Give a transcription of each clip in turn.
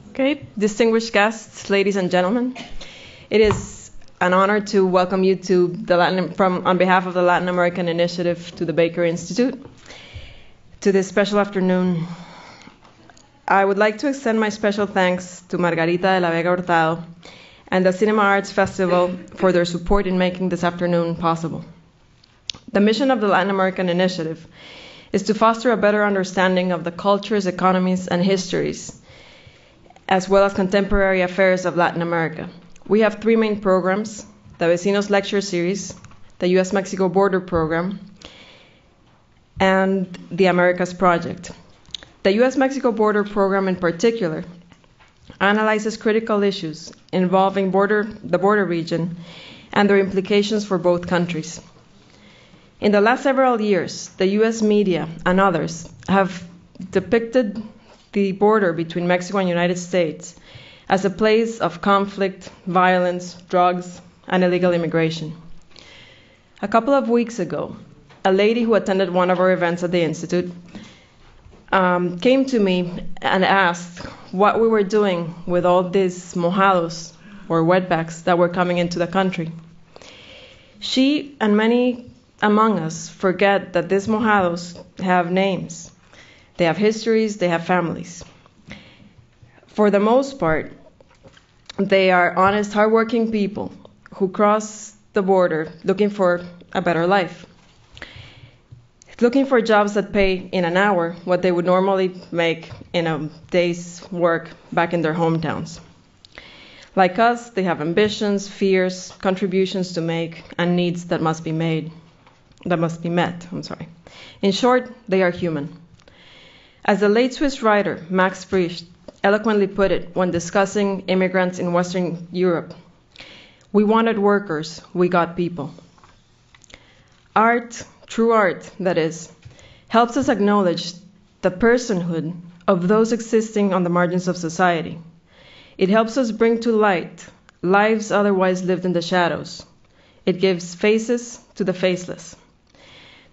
Okay, distinguished guests, ladies and gentlemen, it is an honor to welcome you to on behalf of the Latin American Initiative to the Baker Institute to this special afternoon. I would like to extend my special thanks to Margarita de la Vega Hurtado and the Cinema Arts Festival for their support in making this afternoon possible. The mission of the Latin American Initiative is to foster a better understanding of the cultures, economies, and histories, as well as contemporary affairs of Latin America. We have three main programs: the Vecinos Lecture Series, the U.S.-Mexico Border Program, and the Americas Project. The U.S.-Mexico Border Program in particular analyzes critical issues involving the border region and their implications for both countries. In the last several years, the U.S. media and others have depicted the border between Mexico and the United States as a place of conflict, violence, drugs, and illegal immigration. A couple of weeks ago, a lady who attended one of our events at the Institute came to me and asked what we were doing with all these mojados, or wetbacks, that were coming into the country. She and many among us forget that these mojados have names. They have histories, they have families. For the most part, they are honest, hardworking people who cross the border looking for a better life, looking for jobs that pay in an hour what they would normally make in a day's work back in their hometowns. Like us, they have ambitions, fears, contributions to make, and needs that must be met. In short, they are human. As the late Swiss writer Max Frisch eloquently put it when discussing immigrants in Western Europe, we wanted workers, we got people. Art, true art, that is, helps us acknowledge the personhood of those existing on the margins of society. It helps us bring to light lives otherwise lived in the shadows. It gives faces to the faceless.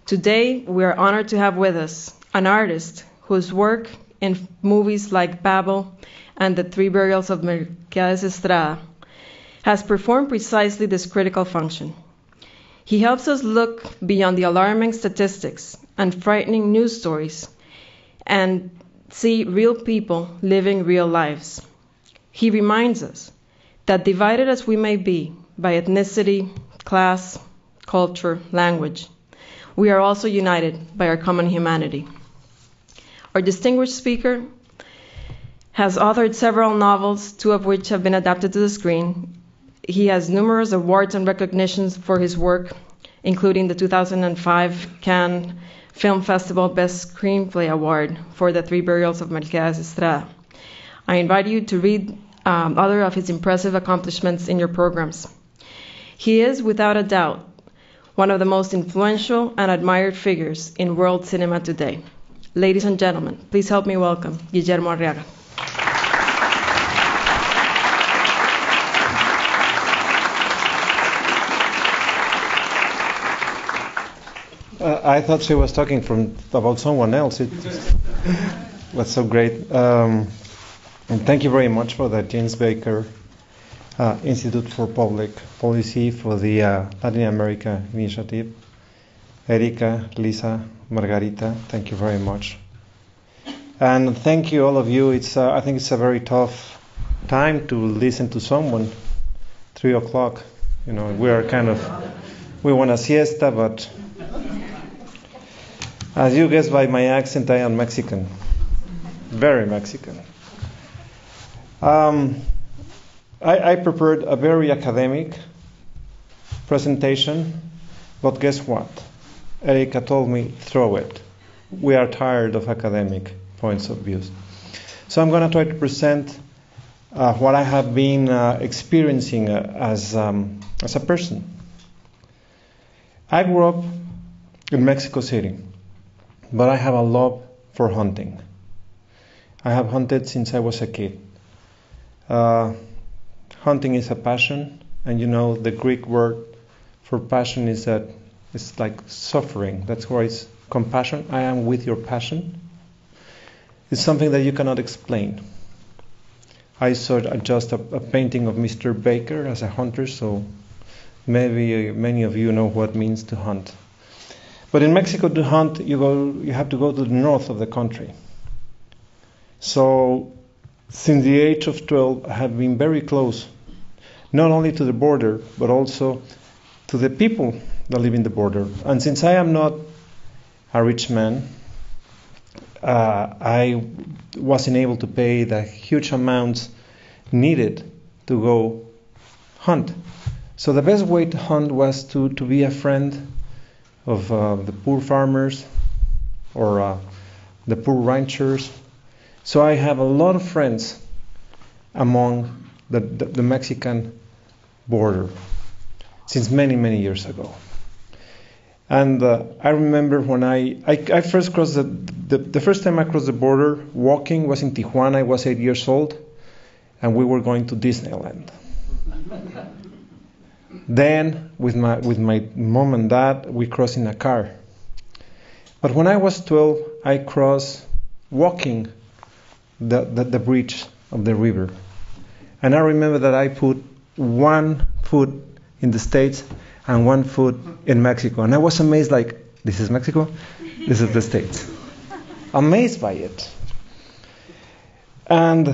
Today, we are honored to have with us an artist whose work in movies like Babel and The Three Burials of Melquiades Estrada has performed precisely this critical function. He helps us look beyond the alarming statistics and frightening news stories and see real people living real lives. He reminds us that divided as we may be by ethnicity, class, culture, language, we are also united by our common humanity. Our distinguished speaker has authored several novels, two of which have been adapted to the screen. He has numerous awards and recognitions for his work, including the 2005 Cannes Film Festival Best Screenplay Award for The Three Burials of Melquiades Estrada. I invite you to read other of his impressive accomplishments in your programs. He is, without a doubt, one of the most influential and admired figures in world cinema today. Ladies and gentlemen, please help me welcome Guillermo Arriaga. I thought she was talking about someone else. It was so great. And thank you very much for the James Baker Institute for Public Policy for the Latin America Initiative. Erika, Lisa, Margarita, thank you very much. And thank you, all of you. I think it's a very tough time to listen to someone. 3 o'clock, we want a siesta, but as you guessed by my accent, I am Mexican, very Mexican. I prepared a very academic presentation, but guess what? Erika told me, throw it. We are tired of academic points of view. So I'm going to try to present what I have been experiencing as a person. I grew up in Mexico City, but I have a love for hunting. I have hunted since I was a kid. Hunting is a passion, and the Greek word for passion is that it's like suffering. That's why it's compassion. I am with your passion. It's something that you cannot explain. I saw just a painting of Mr. Baker as a hunter, so maybe many of you know what it means to hunt. But in Mexico, to hunt, you have to go to the north of the country. So since the age of 12, I have been very close, not only to the border, but also to the people that live in the border. And since I am not a rich man, I wasn't able to pay the huge amounts needed to go hunt. So the best way to hunt was to be a friend of the poor farmers or the poor ranchers. So I have a lot of friends among the Mexican border since many, many years ago. And I remember when I first crossed the first time I crossed the border walking was in Tijuana. I was 8 years old, and we were going to Disneyland. Then with my mom and dad, we crossed in a car. But when I was 12, I crossed walking the bridge of the river. And I remember that I put one foot in the States and one foot in Mexico. And I was amazed, like, this is Mexico, this is the States. Amazed by it. And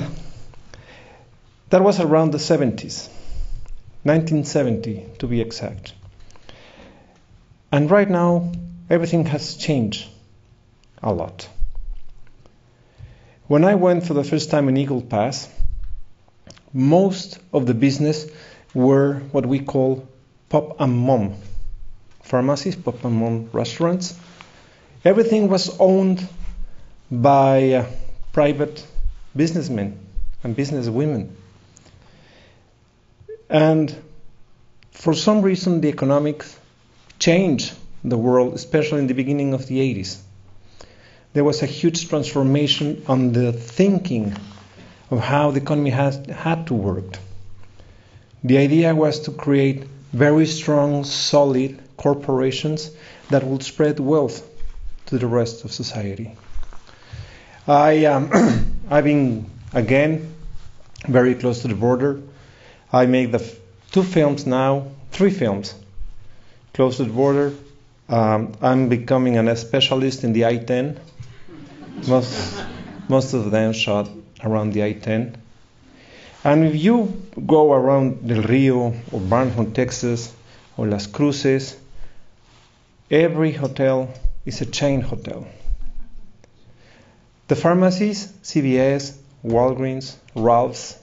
that was around the 70s, 1970 to be exact. And right now, everything has changed a lot. When I went for the first time in Eagle Pass, most of the business were what we call pop and mom pharmacies, pop and mom restaurants. Everything was owned by private businessmen and businesswomen. And for some reason, the economics changed the world, especially in the beginning of the 80s. There was a huge transformation on the thinking of how the economy had to work. The idea was to create very strong, solid corporations that would spread wealth to the rest of society. I've been, again, very close to the border. I make three films, close to the border. I'm becoming a specialist in the I-10. Most of them shot around the I-10. And if you go around Del Rio or Barnham, Texas, or Las Cruces, every hotel is a chain hotel. The pharmacies, CVS, Walgreens, Ralph's,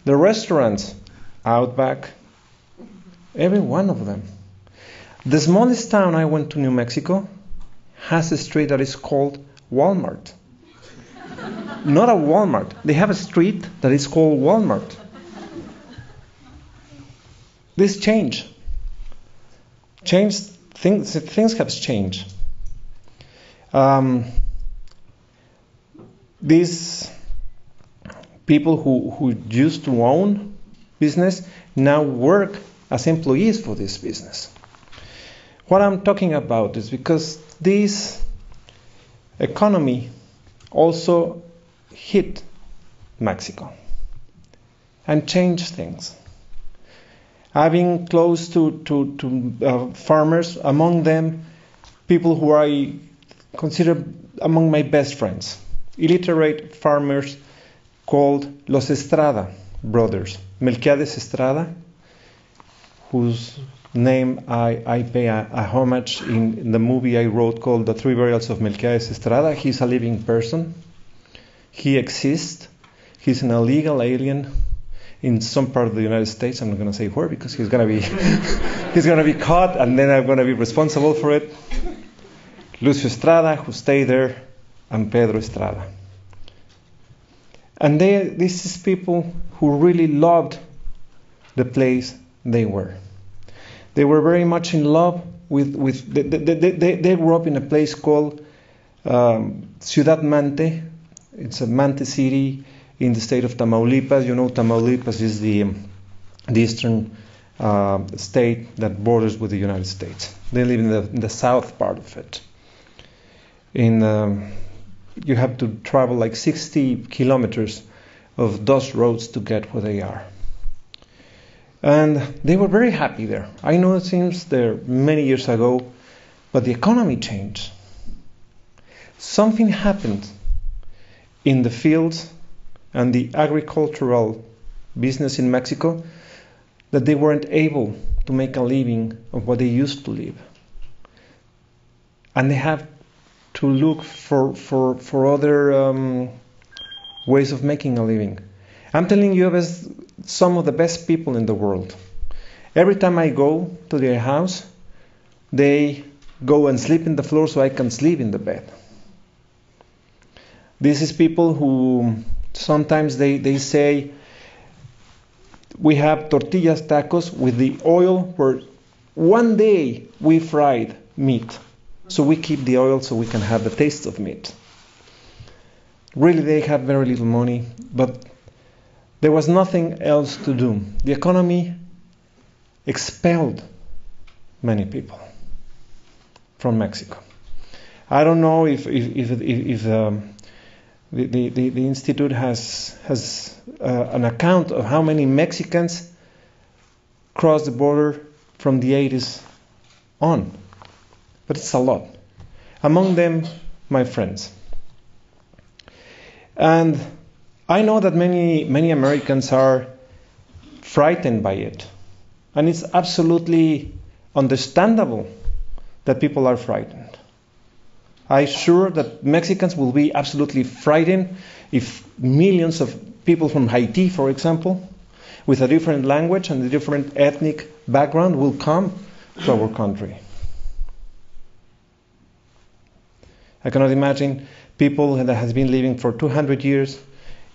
the restaurants, Outback, every one of them. The smallest town I went to, New Mexico, has a street that is called Walmart. Not a Walmart. They have a street that is called Walmart. This changed. Things have changed. These people who used to own business now work as employees for this business. What I'm talking about is because this economy also hit Mexico and changed things. I've been close to farmers, among them people who I consider among my best friends, illiterate farmers called Los Estrada brothers. Melquiades Estrada, whose name I pay a homage in the movie I wrote called The Three Burials of Melquiades Estrada. He's a living person. He exists. He's an illegal alien in some part of the United States. I'm not going to say where because he's going to be he's going to be caught and then I'm going to be responsible for it. Lucio Estrada, who stayed there, and Pedro Estrada. And this is people who really loved the place they were. They were very much in love with they grew up in a place called Ciudad Mante. It's a Mante city in the state of Tamaulipas. You know, Tamaulipas is the eastern state that borders with the United States. They live in the south part of it. You have to travel like 60 kilometers of those roads to get where they are. And they were very happy there. I know it seems there many years ago, but the economy changed. Something happened in the fields and the agricultural business in Mexico that they weren't able to make a living of what they used to live. And they have to look for other ways of making a living. I'm telling you, as some of the best people in the world. Every time I go to their house, they go and sleep in the floor so I can sleep in the bed. This is people who sometimes they say, we have tortillas tacos with the oil where one day we fried meat. So we keep the oil so we can have the taste of meat. Really, they have very little money, but there was nothing else to do. The economy expelled many people from Mexico. I don't know if the institute has an account of how many Mexicans crossed the border from the 80s on, but it's a lot. Among them, my friends. And I know that many Americans are frightened by it. And it's absolutely understandable that people are frightened. I'm sure that Mexicans will be absolutely frightened if millions of people from Haiti, for example, with a different language and a different ethnic background will come to our country. I cannot imagine people that have been living for 200 years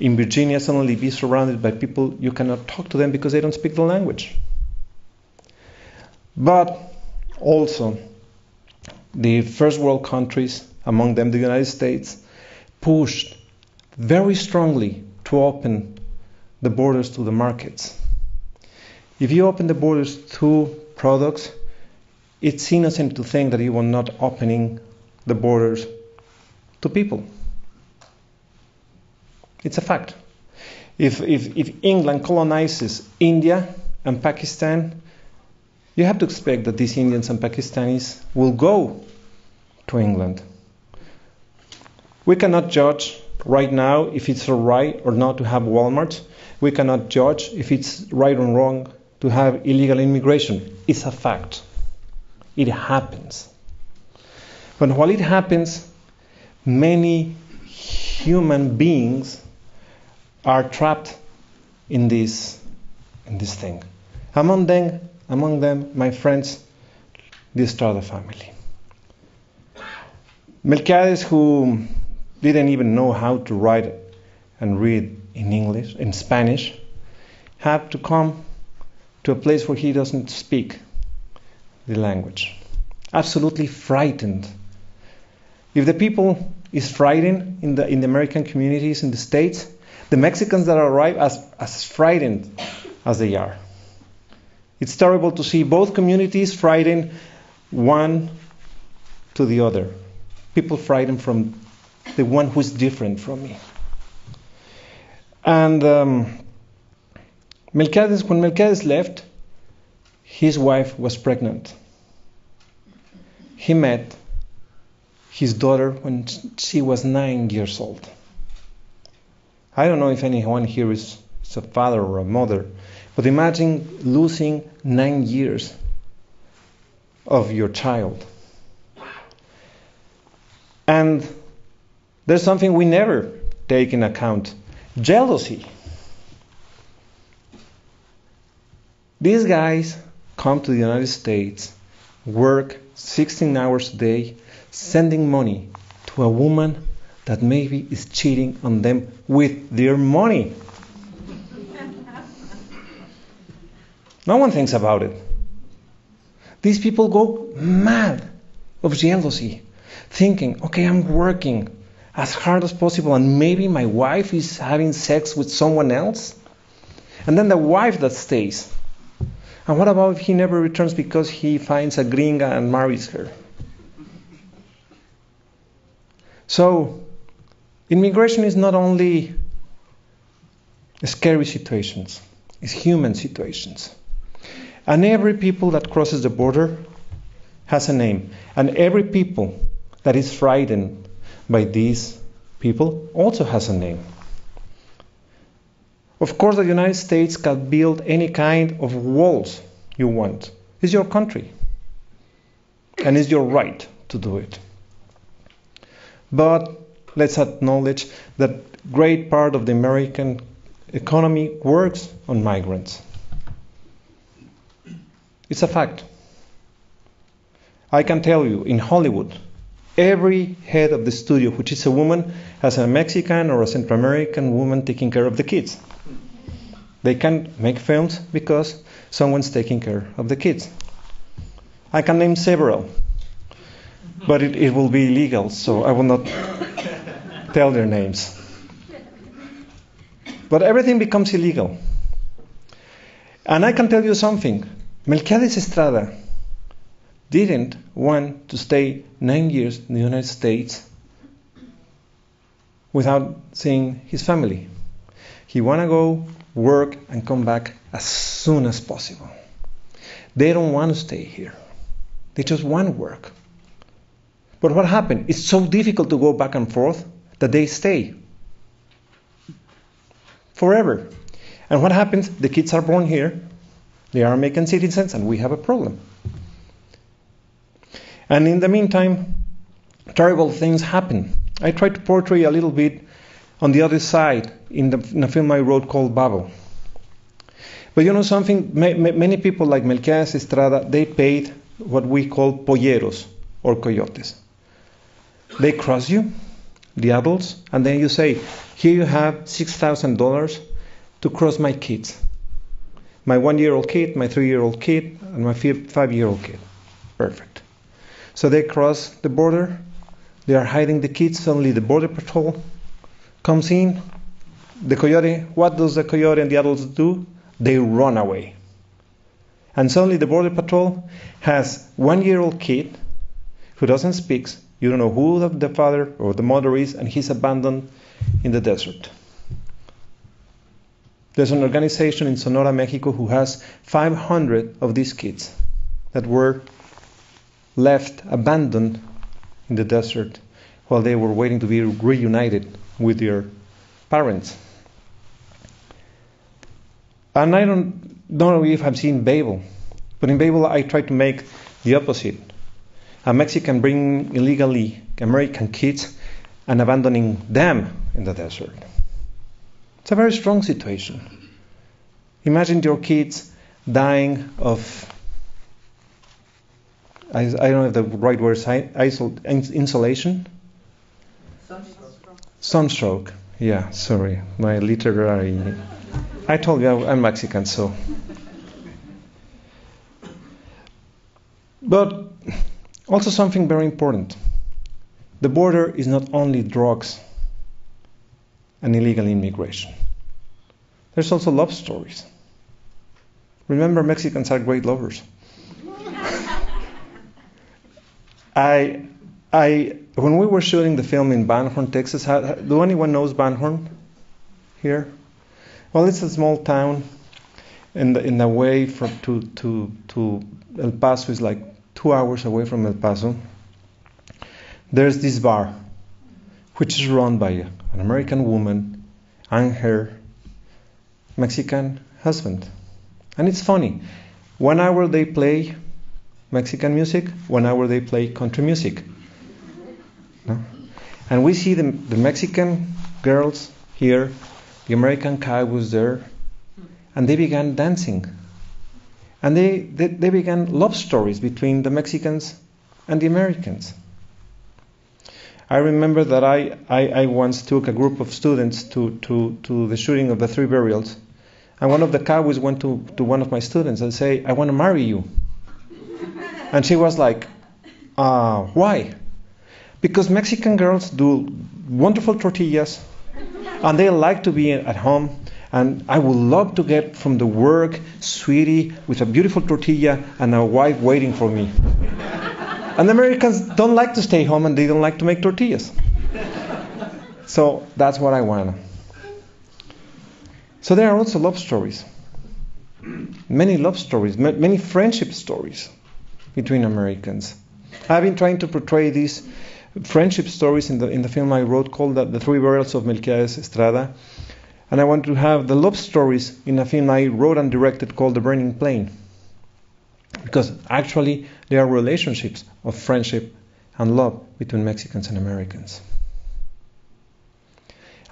in Virginia suddenly be surrounded by people you cannot talk to them because they don't speak the language. But also, the first world countries, among them the United States, pushed very strongly to open the borders to the markets. If you open the borders to products, it's innocent to think that you are not opening the borders to people. It's a fact. If England colonizes India and Pakistan, you have to expect that these Indians and Pakistanis will go to England. We cannot judge right now if it's right or not to have Walmart. We cannot judge if it's right or wrong to have illegal immigration. It's a fact. It happens. But while it happens, many human beings are trapped in this thing. Among them, my friends, the Estrada family. Melquiades, who didn't even know how to write and read in English, in Spanish, had to come to a place where he doesn't speak the language. Absolutely frightened. If the people is frightened in the American communities in the States, the Mexicans that arrive as frightened as they are. It's terrible to see both communities frightened one to the other. People frightened from the one who is different from me. And when Melquiades left, his wife was pregnant. He met his daughter when she was 9 years old. I don't know if anyone here is a father or a mother, but imagine losing 9 years of your child. And there's something we never take in account: jealousy. These guys come to the United States, work 16 hours a day, sending money to a woman that maybe is cheating on them with their money. No one thinks about it. These people go mad of jealousy, thinking, okay, I'm working as hard as possible and maybe my wife is having sex with someone else. And then the wife that stays. And what about if he never returns because he finds a gringa and marries her? So, immigration is not only scary situations, it's human situations. And every people that crosses the border has a name. And every people that is frightened by these people also has a name. Of course, the United States can build any kind of walls you want. It's your country. And it's your right to do it. But let's acknowledge that great part of the American economy works on migrants. It's a fact. I can tell you, in Hollywood, every head of the studio, which is a woman, has a Mexican or a Central American woman taking care of the kids. They can make films because someone's taking care of the kids. I can name several, but it will be illegal, so I will not tell their names. But everything becomes illegal. And I can tell you something. Melquiades Estrada didn't want to stay 9 years in the United States without seeing his family. He want to go work and come back as soon as possible. They don't want to stay here. They just want to work. But what happened? It's so difficult to go back and forth that they stay forever. And what happens? The kids are born here, they are American citizens, and we have a problem. And in the meantime, terrible things happen. I try to portray a little bit on the other side in a film I wrote called Babel. But you know something? Many people like Melquiades Estrada, they paid what we call polleros or coyotes. They cross you, the adults, and then you say, here you have $6,000 to cross my kids. My 1-year-old kid, my 3-year-old kid, and my 5-year-old kid. Perfect. So they cross the border, they are hiding the kids, suddenly the border patrol comes in, the coyote, what does the coyote and the adults do? They run away. And suddenly the border patrol has 1-year-old kid who doesn't speak, you don't know who the father or the mother is, and he's abandoned in the desert. There's an organization in Sonora, Mexico, who has 500 of these kids that were left abandoned in the desert while they were waiting to be reunited with their parents. And I don't know if I've seen Babel, but in Babel I try to make the opposite. A Mexican bringing illegally American kids and abandoning them in the desert. It's a very strong situation. Imagine your kids dying of, I don't know if the right word is insolation? Sunstroke. Yeah, sorry. My literary... I told you I'm Mexican, so... But also something very important. The border is not only drugs and illegal immigration. There's also love stories. Remember, Mexicans are great lovers. When we were shooting the film in Van Horn, Texas, do anyone knows Van Horn here? Well, it's a small town, in the way to El Paso is like 2 hours away from El Paso. There's this bar, which is run by an American woman and her Mexican husband. And it's funny. 1 hour they play Mexican music, 1 hour they play country music. No? And we see the Mexican girls here, the American guy was there, and they began dancing. And they began love stories between the Mexicans and the Americans. I remember that I once took a group of students to the shooting of the 3 burials. And one of the cowboys went to one of my students and say, I want to marry you. And she was like, why? Because Mexican girls do wonderful tortillas, and they like to be at home, and I would love to get from the work, sweetie, with a beautiful tortilla and a wife waiting for me. And the Americans don't like to stay home, and they don't like to make tortillas. So that's what I want. So there are also love stories. Many love stories, many friendship stories between Americans. I've been trying to portray these friendship stories in the film I wrote called The Three Barrels of Melquiades Estrada. And I want to have the love stories in a film I wrote and directed called The Burning Plain. Because actually there are relationships of friendship and love between Mexicans and Americans.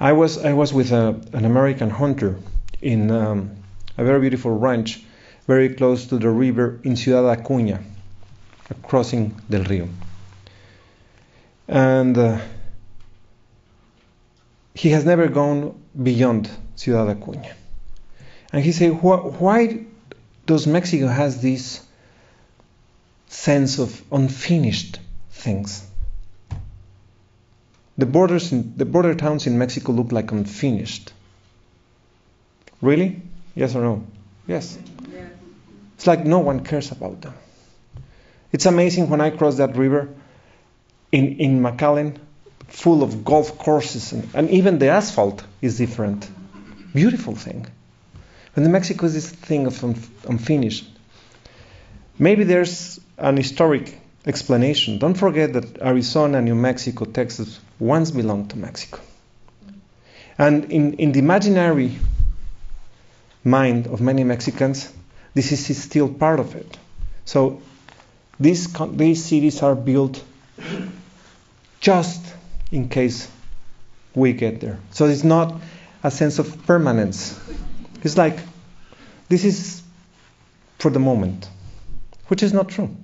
I was with an American hunter in a very beautiful ranch very close to the river in Ciudad Acuña, a crossing del río. And he has never gone beyond Ciudad Acuña. And he said, why does Mexico has this sense of unfinished things? The border towns in Mexico look like unfinished. Really? Yes or no? Yes. Yeah. It's like no one cares about them. It's amazing when I cross that river in McAllen, full of golf courses, and even the asphalt is different. Beautiful thing. And in Mexico is this thing of unfinished. Maybe there's an historic explanation. Don't forget that Arizona, New Mexico, Texas once belonged to Mexico. And in the imaginary mind of many Mexicans, this is still part of it. So these cities are built just in case we get there. So it's not a sense of permanence. It's like, this is for the moment, which is not true.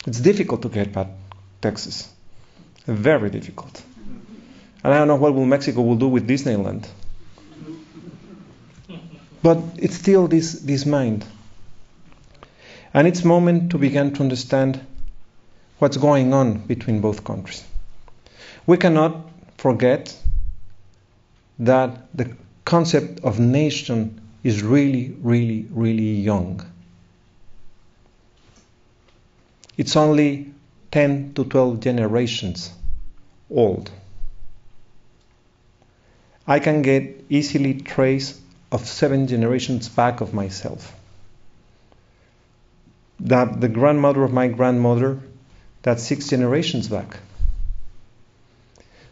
It's difficult to get back Texas. Very difficult. And I don't know what Mexico will do with Disneyland. But it's still this mind. And it's moment to begin to understand what's going on between both countries. We cannot forget that the concept of nation is really, really, really young. It's only 10 to 12 generations old. I can get easily trace of 7 generations back of myself. That the grandmother of my grandmother, that's 6 generations back.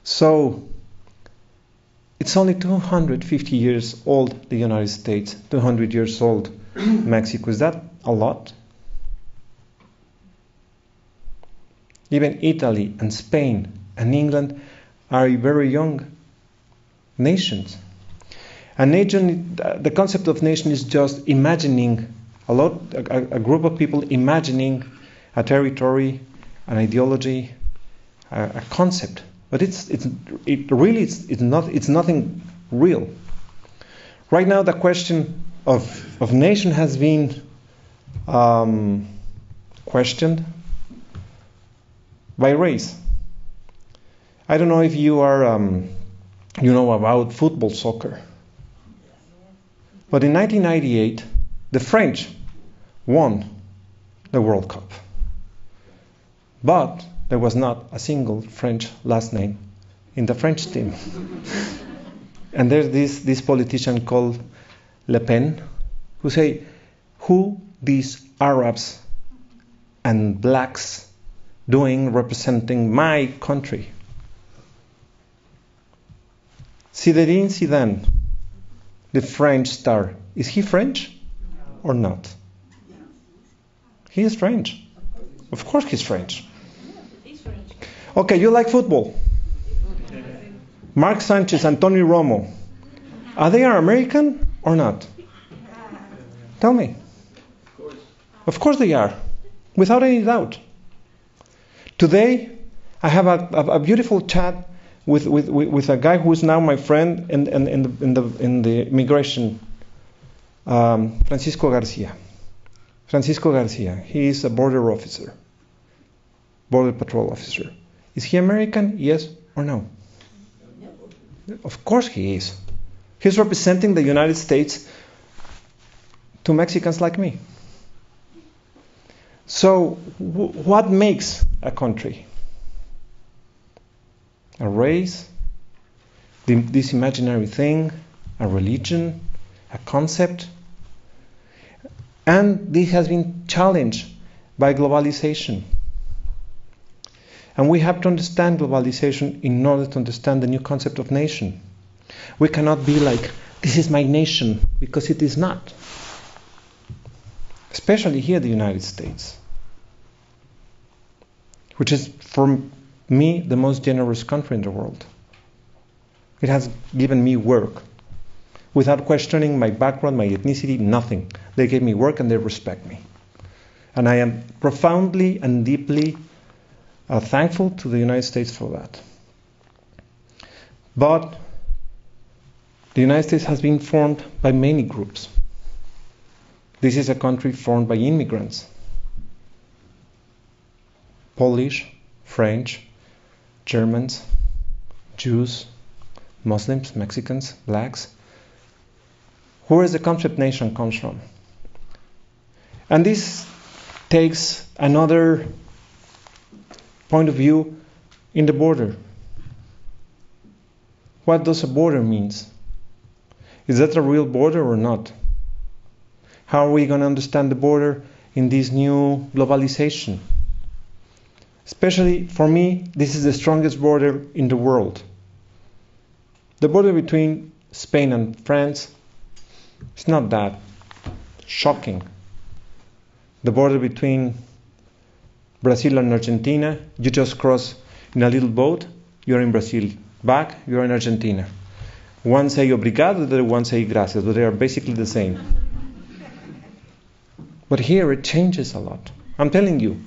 So it's only 250 years old, the United States, 200 years old, Mexico. Is that a lot? Even Italy and Spain and England are very young nations. A nation, the concept of nation is just imagining a group of people imagining a territory, an ideology, a concept. But it's nothing real. Right now, the question of nation has been questioned by race. I don't know if you are you know about football, soccer. But in 1998, the French won the World Cup. But there was not a single French last name in the French team. And there's this politician called Le Pen who say, who these Arabs and blacks doing representing my country? Zinedine Zidane, the French star, is he French or not? He is French. Of course he's French. Okay, you like football? Mark Sanchez and Tony Romo, are they American or not? Tell me. Of course they are, without any doubt. Today, I have a beautiful chat with a guy who is now my friend in the immigration, Francisco Garcia. Francisco Garcia. He is a border patrol officer. Is he American? Yes or no? Of course he is. He's representing the United States to Mexicans like me. So, what makes a country? A race? This imaginary thing? a religion, a concept. And this has been challenged by globalization. And we have to understand globalization in order to understand the new concept of nation. We cannot be like, this is my nation, because it is not. Especially here in the United States, which is, for me, the most generous country in the world. It has given me work without questioning my background, my ethnicity, nothing. They gave me work and they respect me. And I am profoundly and deeply thankful to the United States for that. But the United States has been formed by many groups. This is a country formed by immigrants. Polish, French, Germans, Jews, Muslims, Mexicans, blacks. Where is the concept nation comes from? And this takes another point of view in the border. What does a border mean? Is that a real border or not? How are we going to understand the border in this new globalization? Especially for me, this is the strongest border in the world. The border between Spain and France is not that shocking. The border between Brazil and Argentina, you just cross in a little boat, you're in Brazil. Back, you're in Argentina. One say obrigado, the other one say gracias, but they are basically the same. But here it changes a lot. I'm telling you,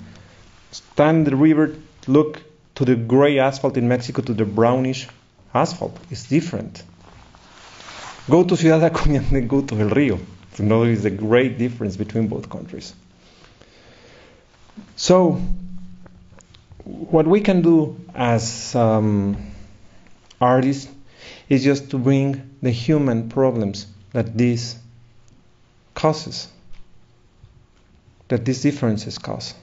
stand in the river, look to the gray asphalt in Mexico, to the brownish asphalt. It's different. Go to Ciudad Acuña and then go to El Rio to know there is a great difference between both countries. So, what we can do as artists is just to bring the human problems that this causes, that these differences cause.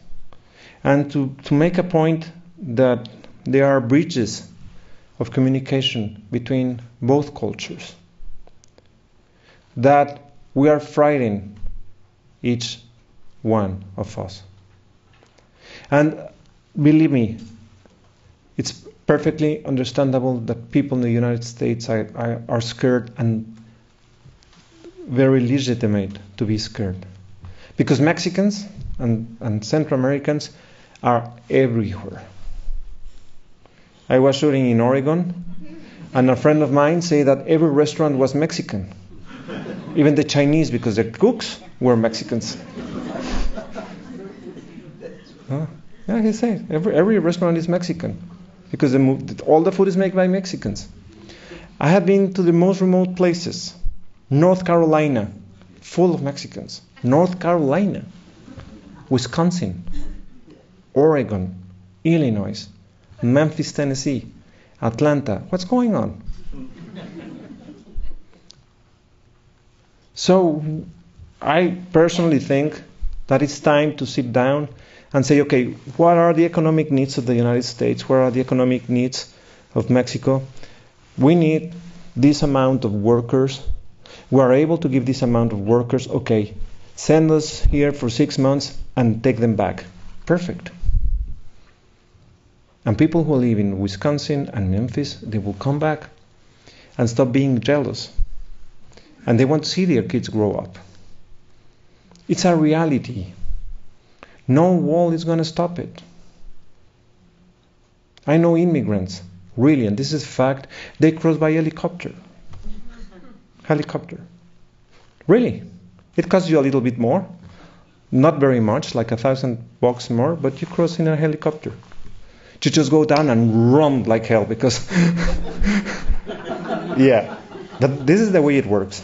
And to make a point that there are bridges of communication between both cultures. That we are frightened, each one of us. And believe me, it's perfectly understandable that people in the United States are scared, and very legitimate to be scared. Because Mexicans and Central Americans are everywhere. I was shooting in Oregon, and a friend of mine said that every restaurant was Mexican. Even the Chinese, because the cooks were Mexicans. Yeah, he said every restaurant is Mexican, because all the food is made by Mexicans. I have been to the most remote places. North Carolina, full of Mexicans. North Carolina, Wisconsin, Oregon, Illinois, Memphis, Tennessee, Atlanta. What's going on? So I personally think that it's time to sit down and say, okay, what are the economic needs of the United States? What are the economic needs of Mexico? We need this amount of workers. We are able to give this amount of workers. Okay, send us here for 6 months and take them back. Perfect. And people who live in Wisconsin and Memphis, they will come back and stop being jealous. And they want to see their kids grow up. It's a reality. No wall is going to stop it. I know immigrants, really, and this is a fact, they cross by helicopter. Helicopter. Really. It costs you a little bit more. Not very much, like $1,000 more, but you cross in a helicopter. You just go down and run like hell, because yeah, but this is the way it works.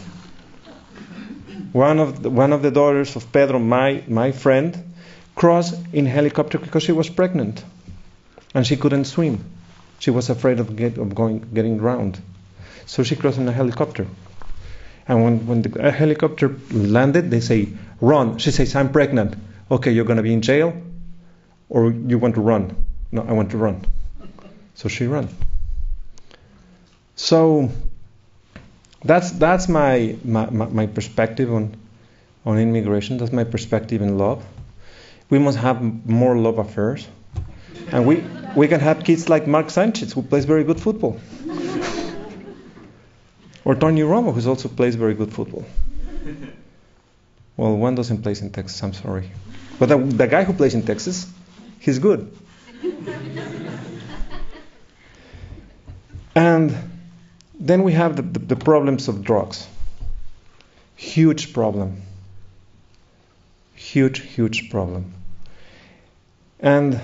One of the daughters of Pedro, my friend, crossed in helicopter because she was pregnant and she couldn't swim. She was afraid of getting drowned, so she crossed in a helicopter. And when the helicopter landed, they say, "Run." She says, "I'm pregnant." Okay, you're going to be in jail, or you want to run? No, I want to run. So she ran. So That's my perspective on immigration. That's my perspective in love. We must have more love affairs, and we can have kids like Mark Sanchez, who plays very good football, or Tony Romo, who also plays very good football. Well, one doesn't play in Texas. I'm sorry, but the guy who plays in Texas, he's good. And then we have the problems of drugs. Huge problem. Huge problem. And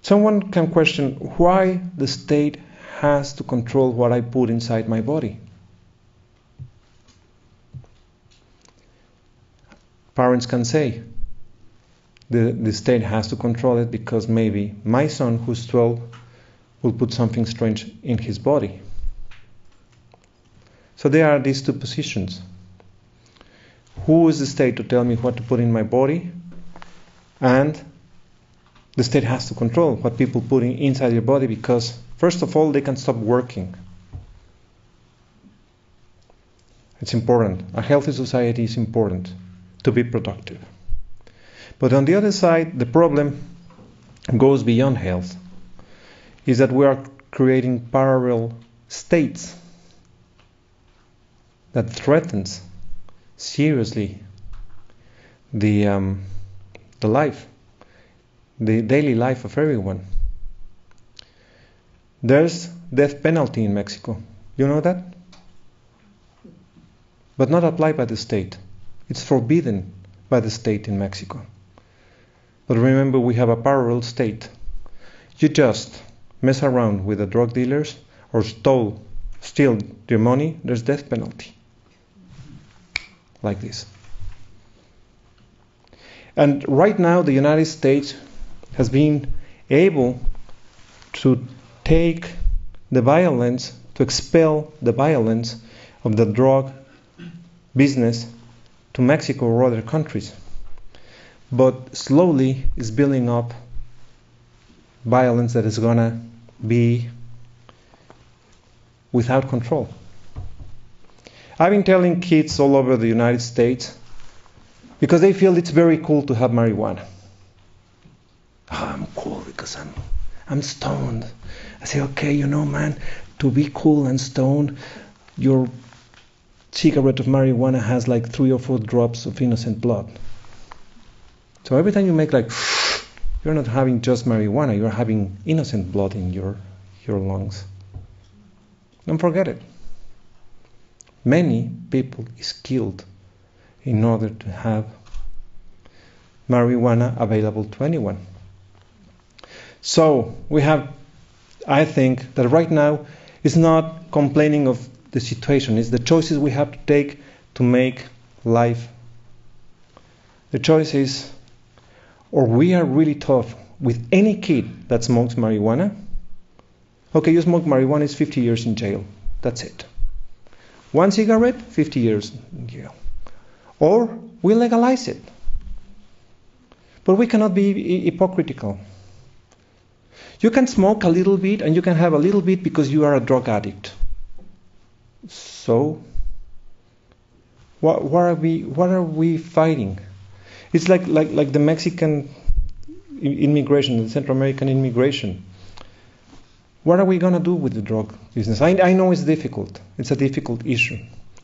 someone can question why the state has to control what I put inside my body. Parents can say the state has to control it because maybe my son, who's 12, will put something strange in his body. So there are these two positions. Who is the state to tell me what to put in my body? And the state has to control what people put inside your body because, first of all, they can stop working. It's important. A healthy society is important to be productive. But on the other side, the problem goes beyond health. Is that we are creating parallel states that threatens seriously the life, the daily life of everyone. There's death penalty in Mexico. You know that? But not applied by the state. It's forbidden by the state in Mexico. But remember, we have a parallel state. You just mess around with the drug dealers or steal their money, there's death penalty. Like this. And right now the United States has been able to take the violence, to expel the violence of the drug business to Mexico or other countries. But slowly is building up violence that is gonna be without control. I've been telling kids all over the United States because they feel it's very cool to have marijuana. Oh, I'm cool because I'm stoned. I say, okay, you know, man, to be cool and stoned, your cigarette of marijuana has like 3 or 4 drops of innocent blood. So every time you make like, you're not having just marijuana, you're having innocent blood in your lungs. Don't forget it. Many people is killed in order to have marijuana available to anyone. So we have, I think that right now is not complaining of the situation, it's the choices we have to take to make life. The choice is, or we are really tough with any kid that smokes marijuana. Okay, you smoke marijuana, it's 50 years in jail. That's it. 1 cigarette, 50 years in jail. Or we legalize it. But we cannot be hypocritical. You can smoke a little bit and you can have a little bit because you are a drug addict. So, what are we fighting? It's like the Mexican immigration, the Central American immigration. What are we going to do with the drug business? I know it's difficult. It's a difficult issue.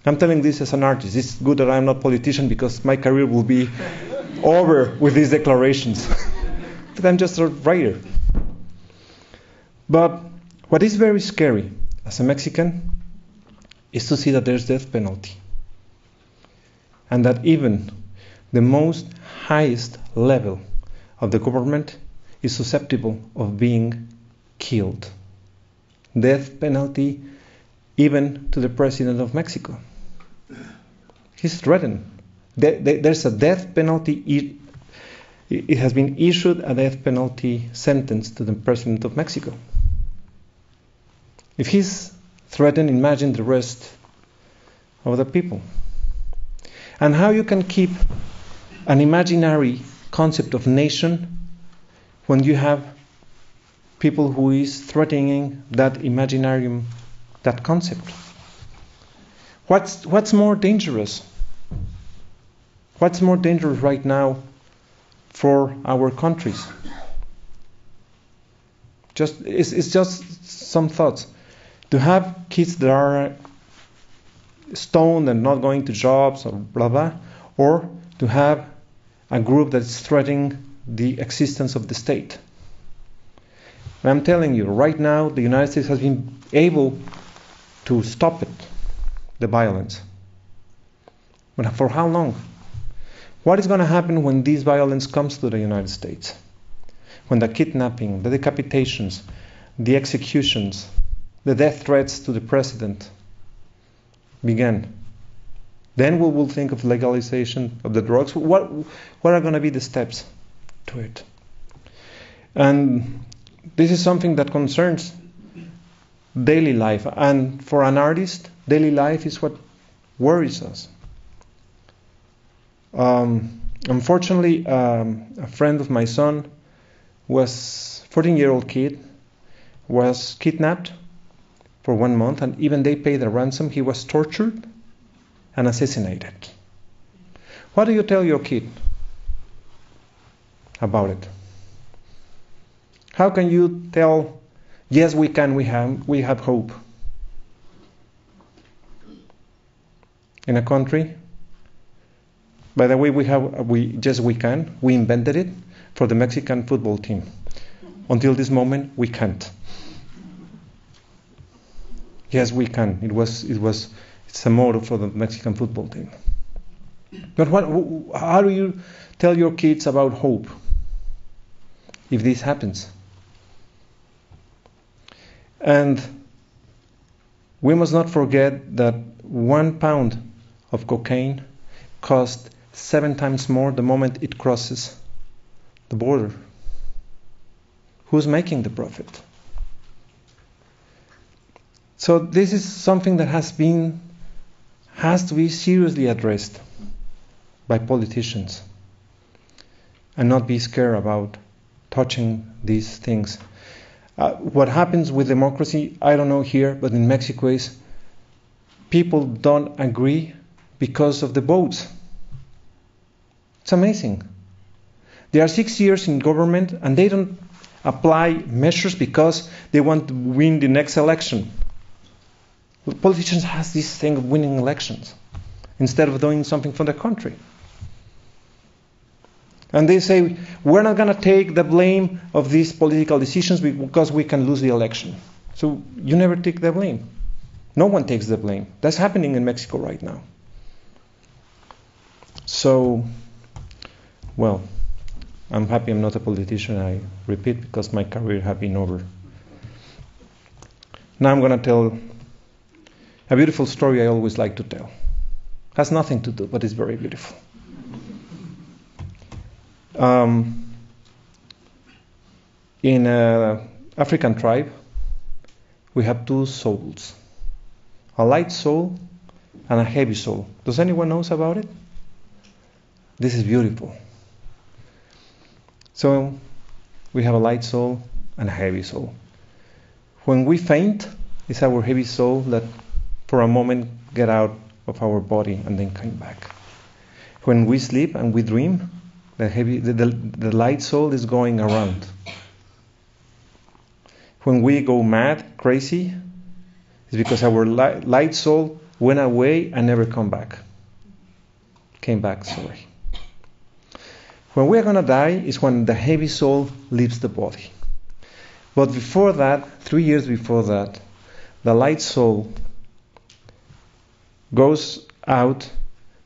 I'm telling this as an artist. It's good that I'm not a politician because my career will be over with these declarations. But I'm just a writer. But what is very scary as a Mexican is to see that there's death penalty. And that even the most highest level of the government is susceptible of being killed. Death penalty even to the president of Mexico. He's threatened. There's a death penalty. It has been issued a death penalty sentence to the president of Mexico. If he's threatened, imagine the rest of the people. And how you can keep an imaginary concept of nation when you have people who is threatening that imaginary that concept. What's more dangerous? What's more dangerous right now for our countries? It's just some thoughts. To have kids that are stoned and not going to jobs or blah blah, or to have a group that is threatening the existence of the state. And I'm telling you, right now, the United States has been able to stop it, the violence. But for how long? What is going to happen when this violence comes to the United States? When the kidnapping, the decapitations, the executions, the death threats to the president begin. Then we will think of legalization of the drugs. What are going to be the steps to it? And this is something that concerns daily life. And for an artist, daily life is what worries us. Unfortunately, a friend of my son was 14-year-old kid, was kidnapped for 1 month, and even they paid a ransom. He was tortured and assassinated. What do you tell your kid about it? How can you tell, yes, we can, we have hope? In a country, by the way, we invented it for the Mexican football team. Until this moment, we can't. Yes, we can. It's a motto for the Mexican football team. But how do you tell your kids about hope if this happens? And we must not forget that 1 pound of cocaine costs 7 times more the moment it crosses the border. Who's making the profit? So this is something that has to be seriously addressed by politicians and not be scared about touching these things. What happens with democracy, I don't know here, but in Mexico is people don't agree because of the votes. It's amazing. They are 6 years in government and they don't apply measures because they want to win the next election. Politicians have this thing of winning elections instead of doing something for the country. And they say, we're not going to take the blame of these political decisions because we can lose the election. So you never take the blame. No one takes the blame. That's happening in Mexico right now. So, well, I'm happy I'm not a politician, I repeat, because my career has been over. Now I'm going to tell a beautiful story I always like to tell. Has nothing to do, but it's very beautiful. In an African tribe, we have 2 souls. A light soul and a heavy soul. Does anyone know about it? This is beautiful. So, we have a light soul and a heavy soul. When we faint, it's our heavy soul that for a moment get out of our body and then come back. When we sleep and we dream, the light soul is going around. When we go mad, crazy, it's because our light soul went away and never came back. When we are going to die is when the heavy soul leaves the body. But before that, 3 years before that, the light soul goes out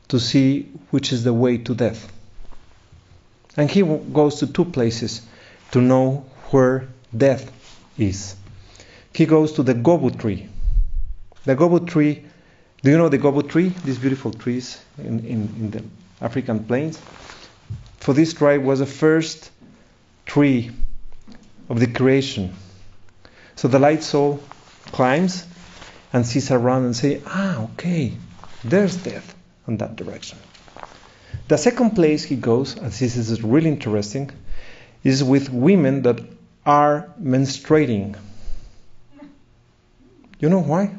to see which is the way to death. And he goes to 2 places to know where death is. He goes to the gobo tree. The gobo tree, do you know the gobo tree? These beautiful trees in the African plains. For this tribe was the first tree of the creation. So the light soul climbs and sees around and says, okay, there's death in that direction. The second place he goes, and this is really interesting, is with women that are menstruating. You know why?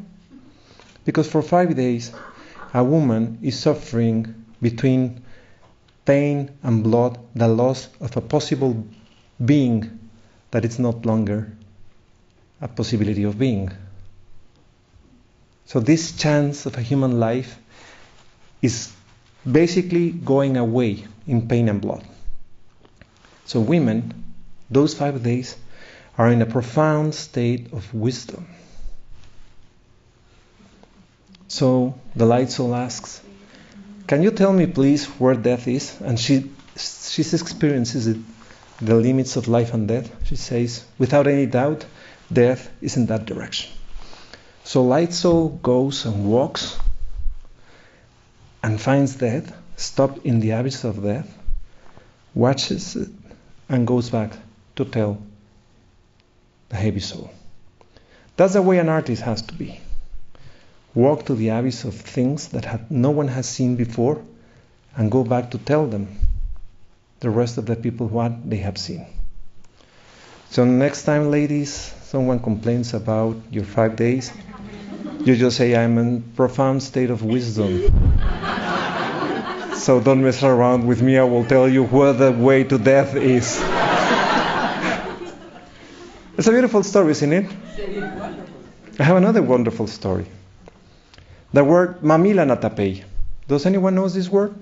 Because for 5 days, a woman is suffering between pain and blood, the loss of a possible being that is not longer a possibility of being. So this chance of a human life is basically going away in pain and blood. So women, those 5 days, are in a profound state of wisdom. So the light soul asks, can you tell me please where death is? And she experiences it, the limits of life and death. She says, without any doubt, death is in that direction. So light soul goes and walks and finds death, stopped in the abyss of death, watches it, and goes back to tell the heavy soul. That's the way an artist has to be. Walk to the abyss of things that no one has seen before and go back to tell them, the rest of the people, what they have seen. So next time, ladies, someone complains about your 5 days, you just say, I'm in profound state of wisdom. So don't mess around with me, I will tell you where the way to death is. It's a beautiful story, isn't it? I have another wonderful story. The word mamila natapei. Does anyone know this word?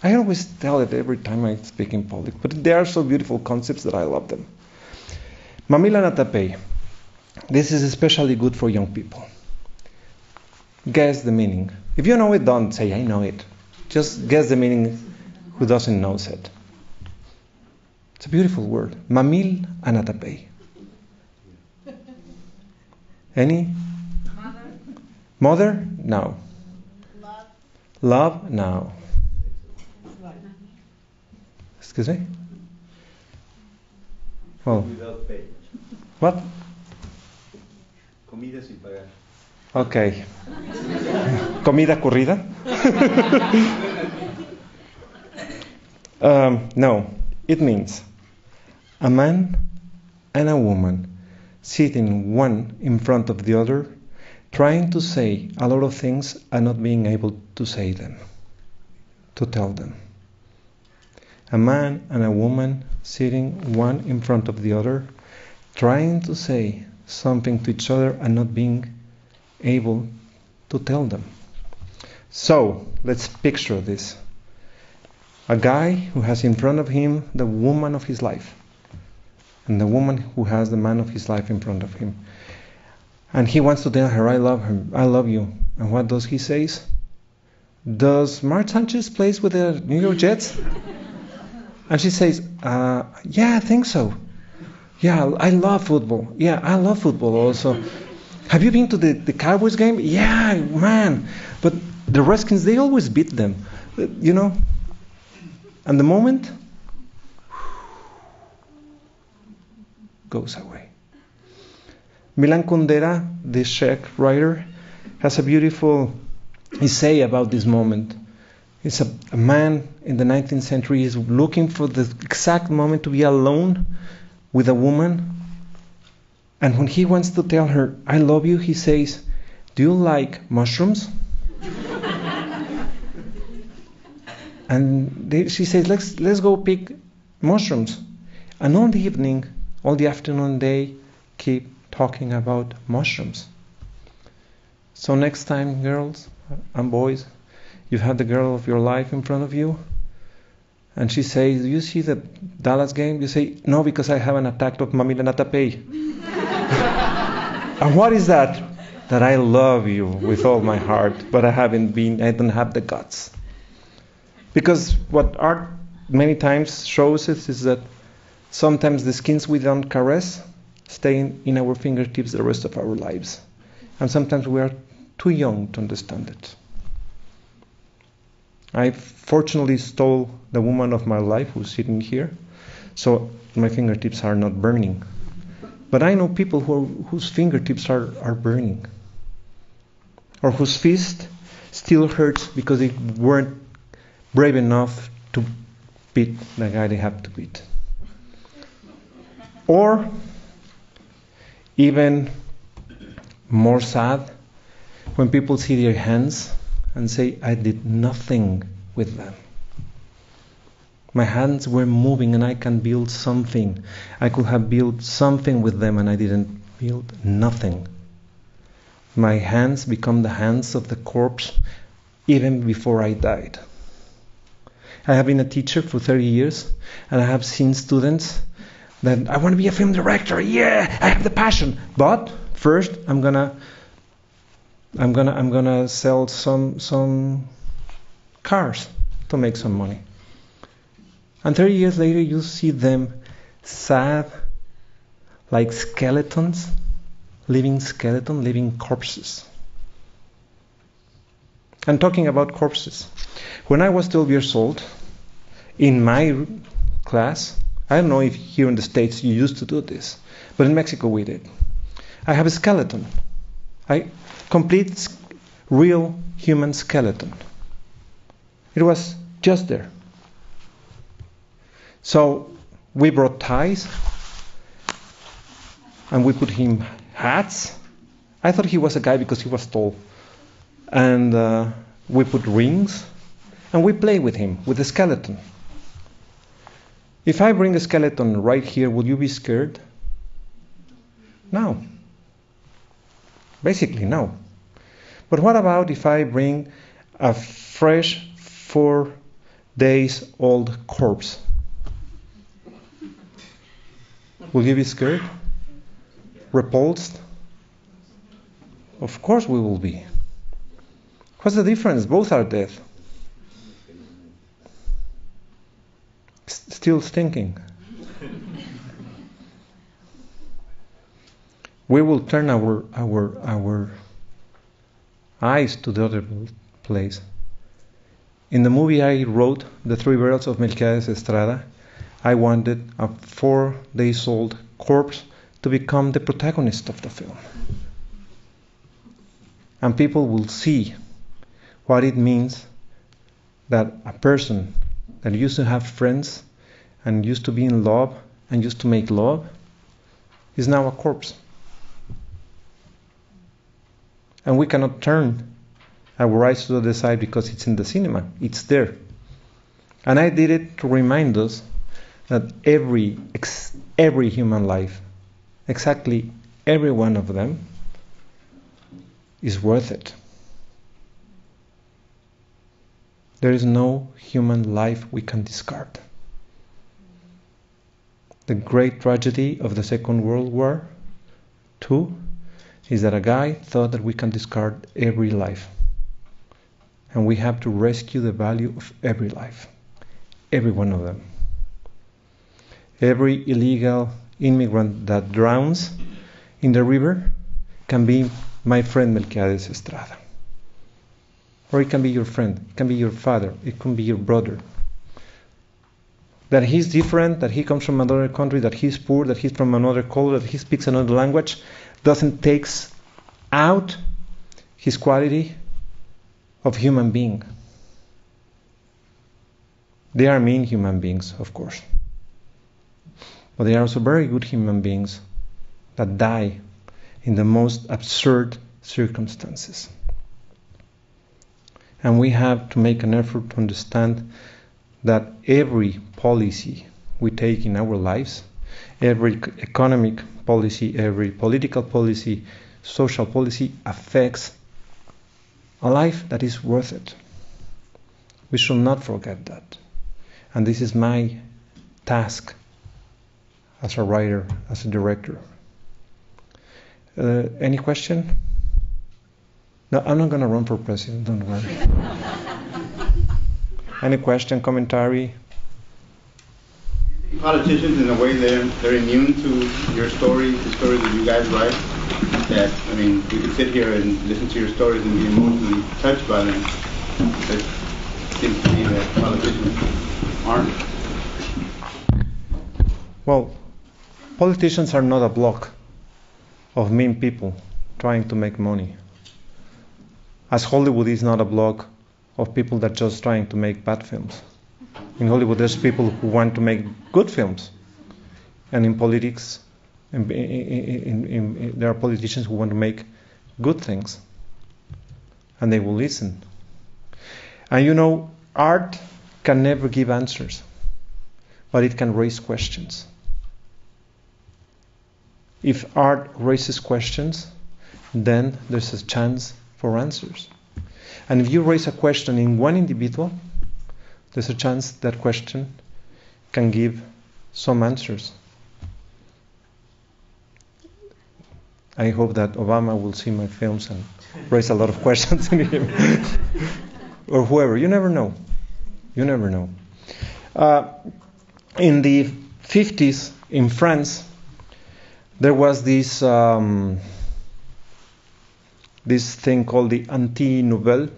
I always tell it every time I speak in public, but they are so beautiful concepts that I love them. Mamila natapei. This is especially good for young people. Guess the meaning. If you know it, don't say, I know it. Just guess the meaning who doesn't know it. It's a beautiful word. Mamil anatapei. Any? Mother? No. Love? No. Excuse me? Well, without pay. what? Comida sin pagar. Okay. Comida corrida? No. It means a man and a woman sitting one in front of the other, trying to say a lot of things and not being able to say them, to tell them. A man and a woman sitting one in front of the other, trying to say something to each other and not being able to tell them. So, let's picture this. A guy who has in front of him the woman of his life, and the woman who has the man of his life in front of him. And he wants to tell her, I love her, I love you. And what does he say? Does Mark Sanchez plays with the New York Jets? And she says, yeah, I think so. Yeah, I love football. Yeah, I love football also. Have you been to the Cowboys game? Yeah, man. But the Redskins, they always beat them. You know? And the moment goes away. Milan Kundera, the Czech writer, has a beautiful essay about this moment. It's a man in the 19th century is looking for the exact moment to be alone with a woman. And when he wants to tell her, I love you, he says, do you like mushrooms? And she says, let's go pick mushrooms. And all the evening, all the afternoon, they keep talking about mushrooms. So next time, girls and boys, you have the girl of your life in front of you, and she says, do you see the Dallas game? You say, no, because I have an attack of Mamila Natapei. And what is that? That I love you with all my heart, but I don't have the guts. Because what art many times shows us is that sometimes the skins we don't caress stay in our fingertips the rest of our lives. And sometimes we are too young to understand it. I fortunately stole the woman of my life who's sitting here, so my fingertips are not burning. But I know people whose fingertips are burning, or whose fist still hurts because they weren't brave enough to beat the guy they have to beat. Or even more sad, when people see their hands and say, I did nothing with them. My hands were moving and I can build something. I could have built something with them and I didn't build nothing. My hands become the hands of the corpse even before I died. I have been a teacher for 30 years and I have seen students that I want to be a film director. Yeah, I have the passion. But first I'm gonna sell some cars to make some money. And 30 years later, you see them sad, like skeletons, living corpses. And talking about corpses, when I was 12 years old, in my class, I don't know if here in the States you used to do this, but in Mexico we did. I have a skeleton, complete real human skeleton. It was just there. So we brought ties and we put him hats. I thought he was a guy because he was tall. And we put rings and we play with him, with the skeleton. If I bring a skeleton right here, will you be scared? No. Basically, no. But what about if I bring a fresh 4 days old corpse? Will you be scared? Repulsed? Of course we will be. What's the difference? Both are dead. Still stinking. We will turn our eyes to the other place. In the movie I wrote, The Three Barrels of Melquiades Estrada, I wanted a 4 days old corpse to become the protagonist of the film. And people will see what it means that a person that used to have friends and used to be in love and used to make love is now a corpse. And we cannot turn our eyes to the other side because it's in the cinema. It's there. And I did it to remind us that every human life, exactly every one of them, is worth it. There is no human life we can discard. The great tragedy of the Second World War, too, is that a guy thought that we can discard every life. And we have to rescue the value of every life. Every one of them. Every illegal immigrant that drowns in the river can be my friend Melquiades Estrada. Or it can be your friend, it can be your father, it can be your brother. That he's different, that he comes from another country, that he's poor, that he's from another culture, that he speaks another language, doesn't take out his quality of human being. They are mean human beings, of course. But they are also very good human beings that die in the most absurd circumstances. And we have to make an effort to understand that every policy we take in our lives, every economic policy, every political policy, social policy affects a life that is worth it. We should not forget that. And this is my task as a writer, as a director. Any question? No, I'm not going to run for president, don't worry. Any question, commentary? Politicians, in a way, they're immune to your story, the story that you guys write. That, I mean, we could sit here and listen to your stories and be emotionally touched by them. It seems to me that politicians aren't. Well, politicians are not a block of mean people trying to make money. As Hollywood is not a block of people that are just trying to make bad films. In Hollywood, there's people who want to make good films. And in politics, there are politicians who want to make good things. and they will listen. And you know, art can never give answers, but it can raise questions. If art raises questions, then there's a chance for answers. And if you raise a question in one individual, there's a chance that question can give some answers. I hope that Obama will see my films and raise a lot of questions in him. Or whoever. You never know. You never know. In the 50s, in France, there was this this thing called the anti-nouvelle,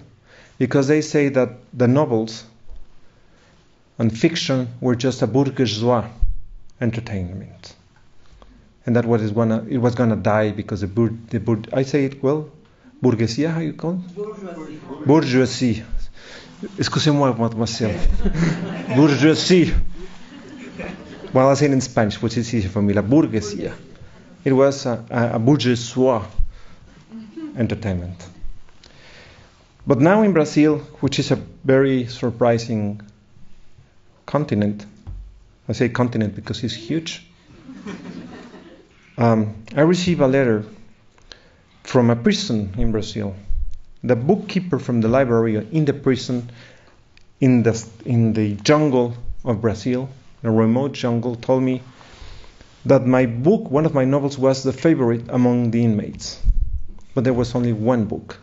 because they say that the novels and fiction were just a bourgeois entertainment, and that it was gonna die because I say it well, bourgeoisie, how you call it? Bourgeoisie. Excusez-moi, mademoiselle. Bourgeoisie. Well, I say it in Spanish, which is easier for me, la burguesía. It was a bourgeois entertainment. But now in Brazil, which is a very surprising continent, I say continent because it's huge, I received a letter from a prison in Brazil. The bookkeeper from the library in the prison, in the jungle of Brazil, a remote jungle, told me that my book, one of my novels, was the favorite among the inmates. But there was only one book.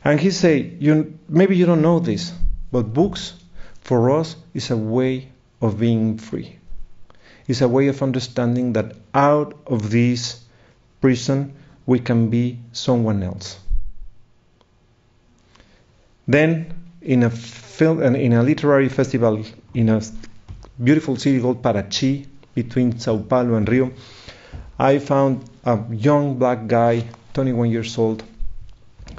And he said, maybe you don't know this, but books for us is a way of being free. It's a way of understanding that out of this prison we can be someone else. Then, in a literary festival in a beautiful city called Parachi, between Sao Paulo and Rio, I found a young black guy, 21 years old,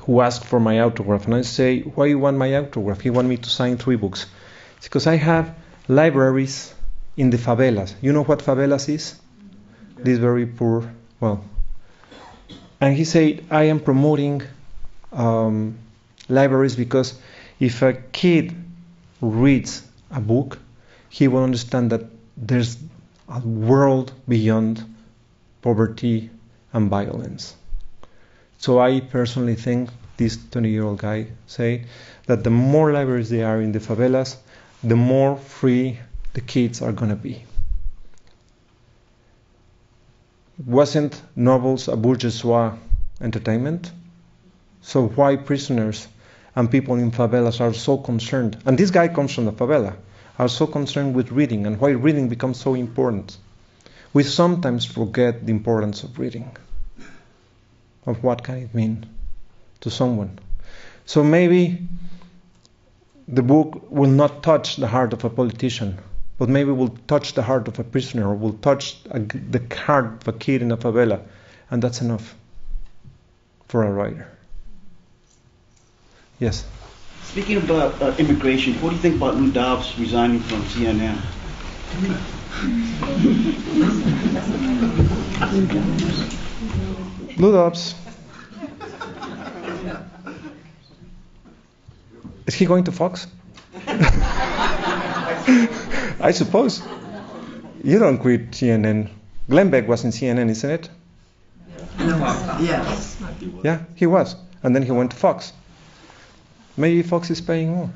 who asked for my autograph. And I say, why you want my autograph? He wanted me to sign 3 books. It's because I have libraries in the favelas. You know what favelas is? These very poor, well. And he said, I am promoting libraries because if a kid reads a book, he will understand that there's a world beyond poverty and violence. So I personally think, this 20-year-old guy say, that the more libraries there are in the favelas, the more free the kids are going to be. Wasn't novels a bourgeois entertainment? So why prisoners and people in favelas are so concerned, and this guy comes from the favela, are so concerned with reading, and why reading becomes so important? We sometimes forget the importance of reading, of what can it mean to someone. So maybe the book will not touch the heart of a politician, but maybe will touch the heart of a prisoner, or will touch the heart of a kid in a favela, and that's enough for a writer. Yes? Speaking about immigration, what do you think about Lou Dobbs resigning from CNN? Lou Dobbs. Is he going to Fox? I suppose. You don't quit CNN. Glenn Beck was in CNN, isn't it? Yes. Yeah, he was. And then he went to Fox. Maybe Fox is paying more.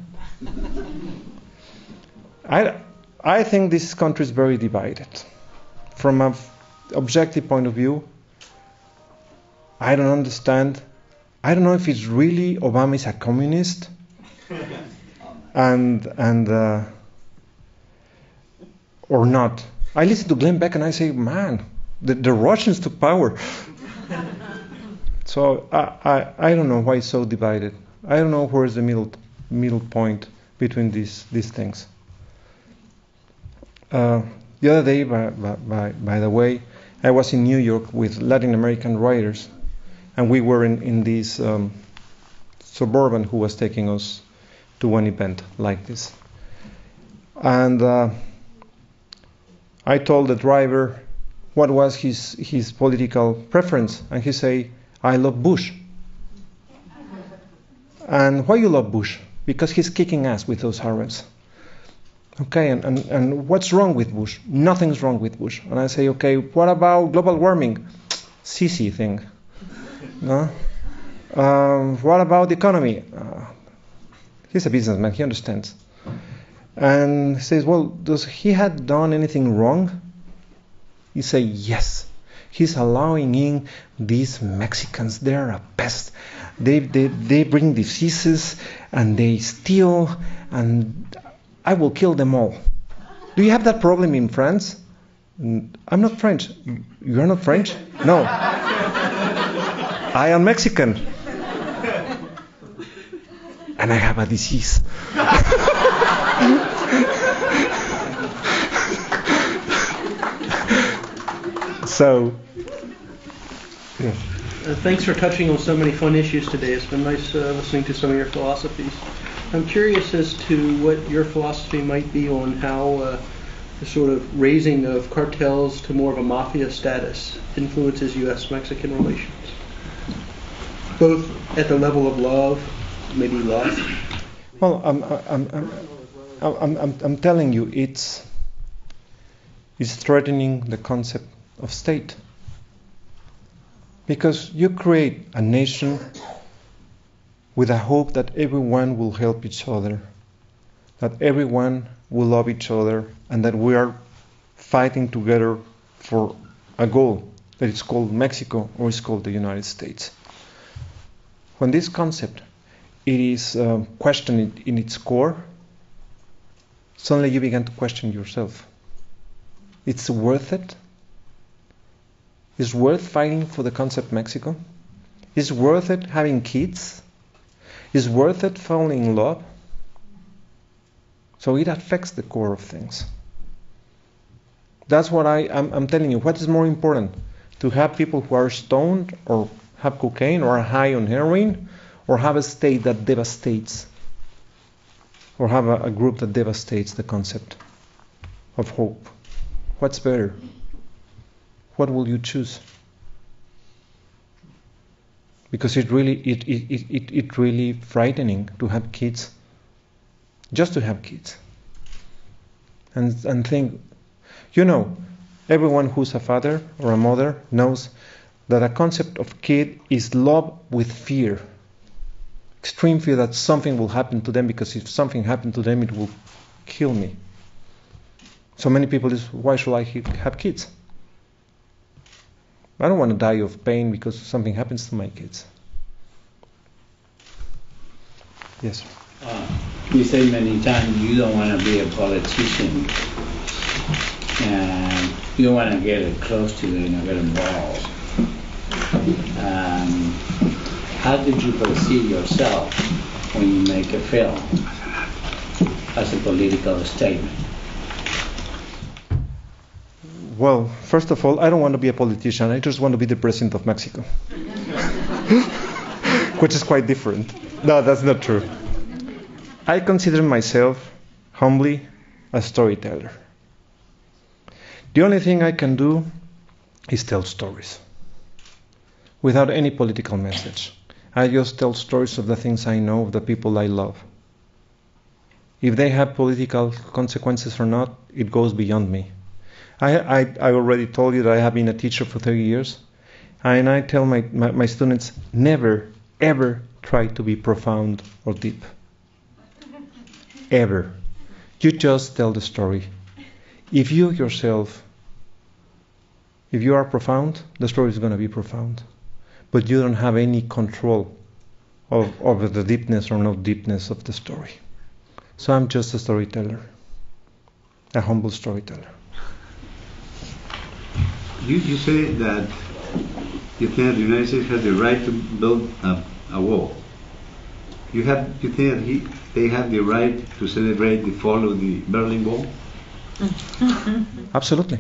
I think this country is very divided. From an objective point of view, I don't understand. I don't know if it's really Obama is a communist or not. I listen to Glenn Beck and I say, man, the Russians took power. So I don't know why it's so divided. I don't know where's the middle point between these things. The other day, by the way, I was in New York with Latin American writers, and we were in this suburban who was taking us to one event like this. And I told the driver what was his political preference, and he said, I love Bush. And why you love Bush? Because he's kicking ass with those Arabs. Okay, and what's wrong with Bush? Nothing's wrong with Bush. And I say, okay, what about global warming? Sissy thing. No? What about the economy? He's a businessman, he understands. And he says, well, does he have done anything wrong? You say, yes. He's allowing in these Mexicans. They're a pest. They bring diseases and they steal, and I will kill them all. Do you have that problem in France? I'm not French. You're not French? No. I am Mexican. And I have a disease. So, yeah. Thanks for touching on so many fun issues today. It's been nice listening to some of your philosophies. I'm curious as to what your philosophy might be on how the sort of raising of cartels to more of a mafia status influences U.S.-Mexican relations, both at the level of love, maybe lust. Well, I'm telling you, it's threatening the concept of state. Because you create a nation with a hope that everyone will help each other, that everyone will love each other, and that we are fighting together for a goal that is called Mexico or is called the United States. When this concept it is questioned in its core, suddenly you begin to question yourself. It's worth it? Is worth fighting for the concept Mexico? Is worth it having kids? Is worth it falling in love? So it affects the core of things. That's what I'm telling you. What is more important? To have people who are stoned or have cocaine or are high on heroin, or have a state that devastates, or have a group that devastates the concept of hope? What's better? What will you choose? Because it really frightening to have kids, just to have kids, and think, everyone who's a father or a mother knows that a concept of kid is love with fear, extreme fear that something will happen to them, because if something happened to them, it will kill me. So many people is, why should I have kids? I don't want to die of pain because something happens to my kids. Yes. You say many times you don't want to be a politician, and you don't want to get close to it and get involved. How did you perceive yourself when you make a film as a political statement? Well, first of all, I don't want to be a politician. I just want to be the president of Mexico. Which is quite different. No, that's not true. I consider myself humbly a storyteller. The only thing I can do is tell stories without any political message. I just tell stories of the things I know, of the people I love. If they have political consequences or not, it goes beyond me. I already told you that I have been a teacher for 30 years, and I tell my students, never, ever try to be profound or deep. Ever. You just tell the story. If you yourself, if you are profound, the story is going to be profound. But you don't have any control of the deepness or no deepness of the story. So I'm just a storyteller, a humble storyteller. You say that you think the United States has the right to build a wall. You think that they have the right to celebrate the fall of the Berlin Wall? Absolutely.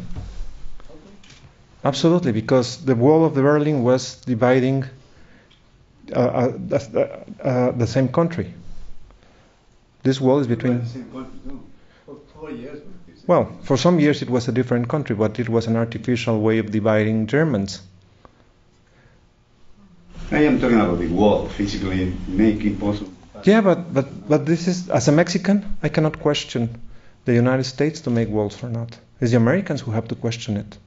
Absolutely, because the wall of the Berlin was dividing the same country. This wall is between... Well, for some years it was a different country, but it was an artificial way of dividing Germans. I am talking about the wall, physically making possible. Yeah, but this is, as a Mexican, I cannot question the United States to make walls or not. It's the Americans who have to question it.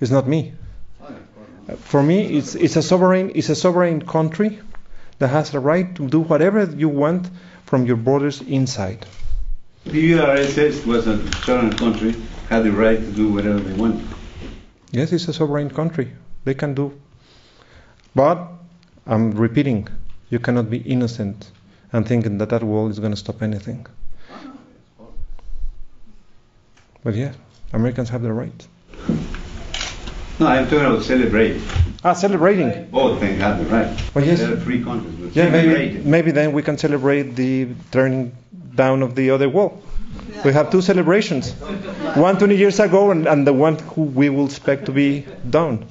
It's not me. For me, it's a sovereign country that has the right to do whatever you want from your borders inside. The URSS was a sovereign country, had the right to do whatever they want. Yes, it's a sovereign country. They can do. But I'm repeating, you cannot be innocent and thinking that wall is going to stop anything. But yeah, Americans have the right. No, I'm talking about celebrating. Celebrating. Both things have the right. Well, yes. They're free countries. But Yeah, celebrating. maybe then we can celebrate the turning down of the other wall. We have two celebrations. One 20 years ago and the one who we will expect to be done.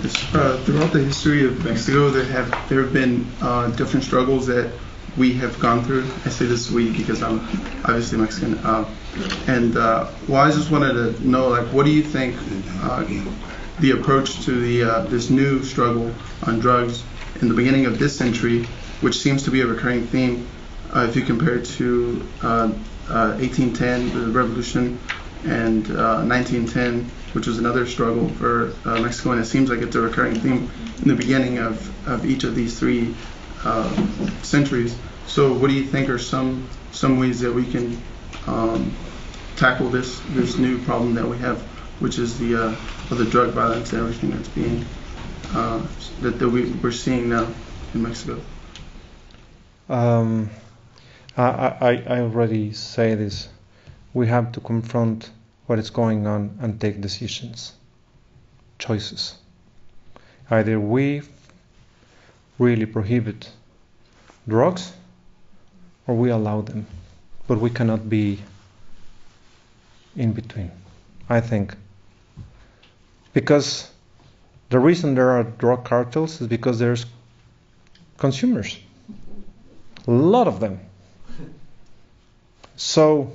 Throughout the history of Mexico, there have been different struggles that we have gone through. I say this we because I'm obviously Mexican. Well, I just wanted to know, like, what do you think the approach to this new struggle on drugs in the beginning of this century, which seems to be a recurring theme, if you compare it to 1810, the revolution, and 1910, which was another struggle for Mexico, and it seems like it's a recurring theme in the beginning of each of these three centuries. So what do you think are some ways that we can tackle this new problem that we have, which is the drug violence and everything that's being we're seeing now in Mexico? I already say this. We have to confront what is going on and take decisions, choices. Either we really prohibit drugs or we allow them, but we cannot be in between, I think. Because the reason there are drug cartels is because there's consumers, a lot of them. So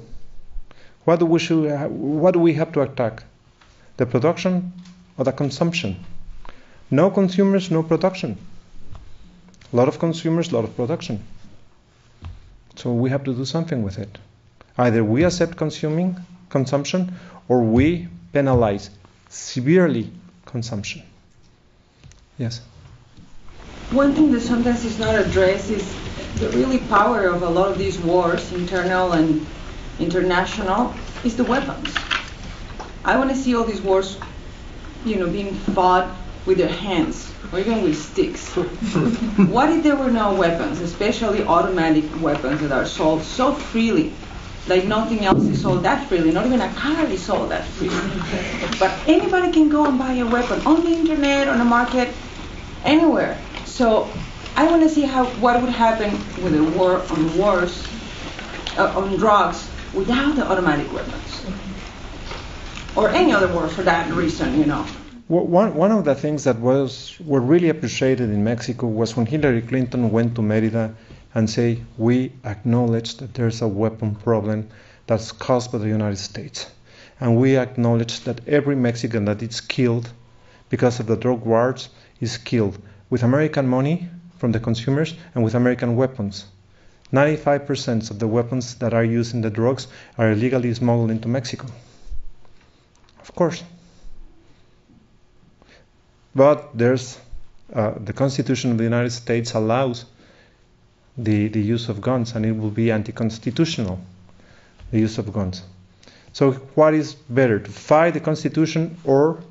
what do we have to attack? The production or the consumption? No consumers, no production. A lot of consumers, a lot of production. So we have to do something with it. Either we accept consumption, or we penalize severely consumption. Yes? One thing that sometimes is not addressed is the really power of a lot of these wars, internal and international, is the weapons. I want to see all these wars, being fought with their hands or even with sticks. What if there were no weapons, especially automatic weapons that are sold so freely, like nothing else is sold that freely, not even a car is sold that freely. But anybody can go and buy a weapon on the internet, on the market, anywhere. So I want to see what would happen with a war on drugs without the automatic weapons, or any other war for that reason, One of the things that were really appreciated in Mexico was when Hillary Clinton went to Mérida and say, we acknowledge that there's a weapon problem that's caused by the United States. And we acknowledge that every Mexican that is killed because of the drug wars is killed with American money from the consumers and with American weapons. 95% of the weapons that are used in the drugs are illegally smuggled into Mexico. Of course. But there's the Constitution of the United States allows the use of guns, and it will be anti-constitutional, the use of guns. So what is better, to fight the Constitution or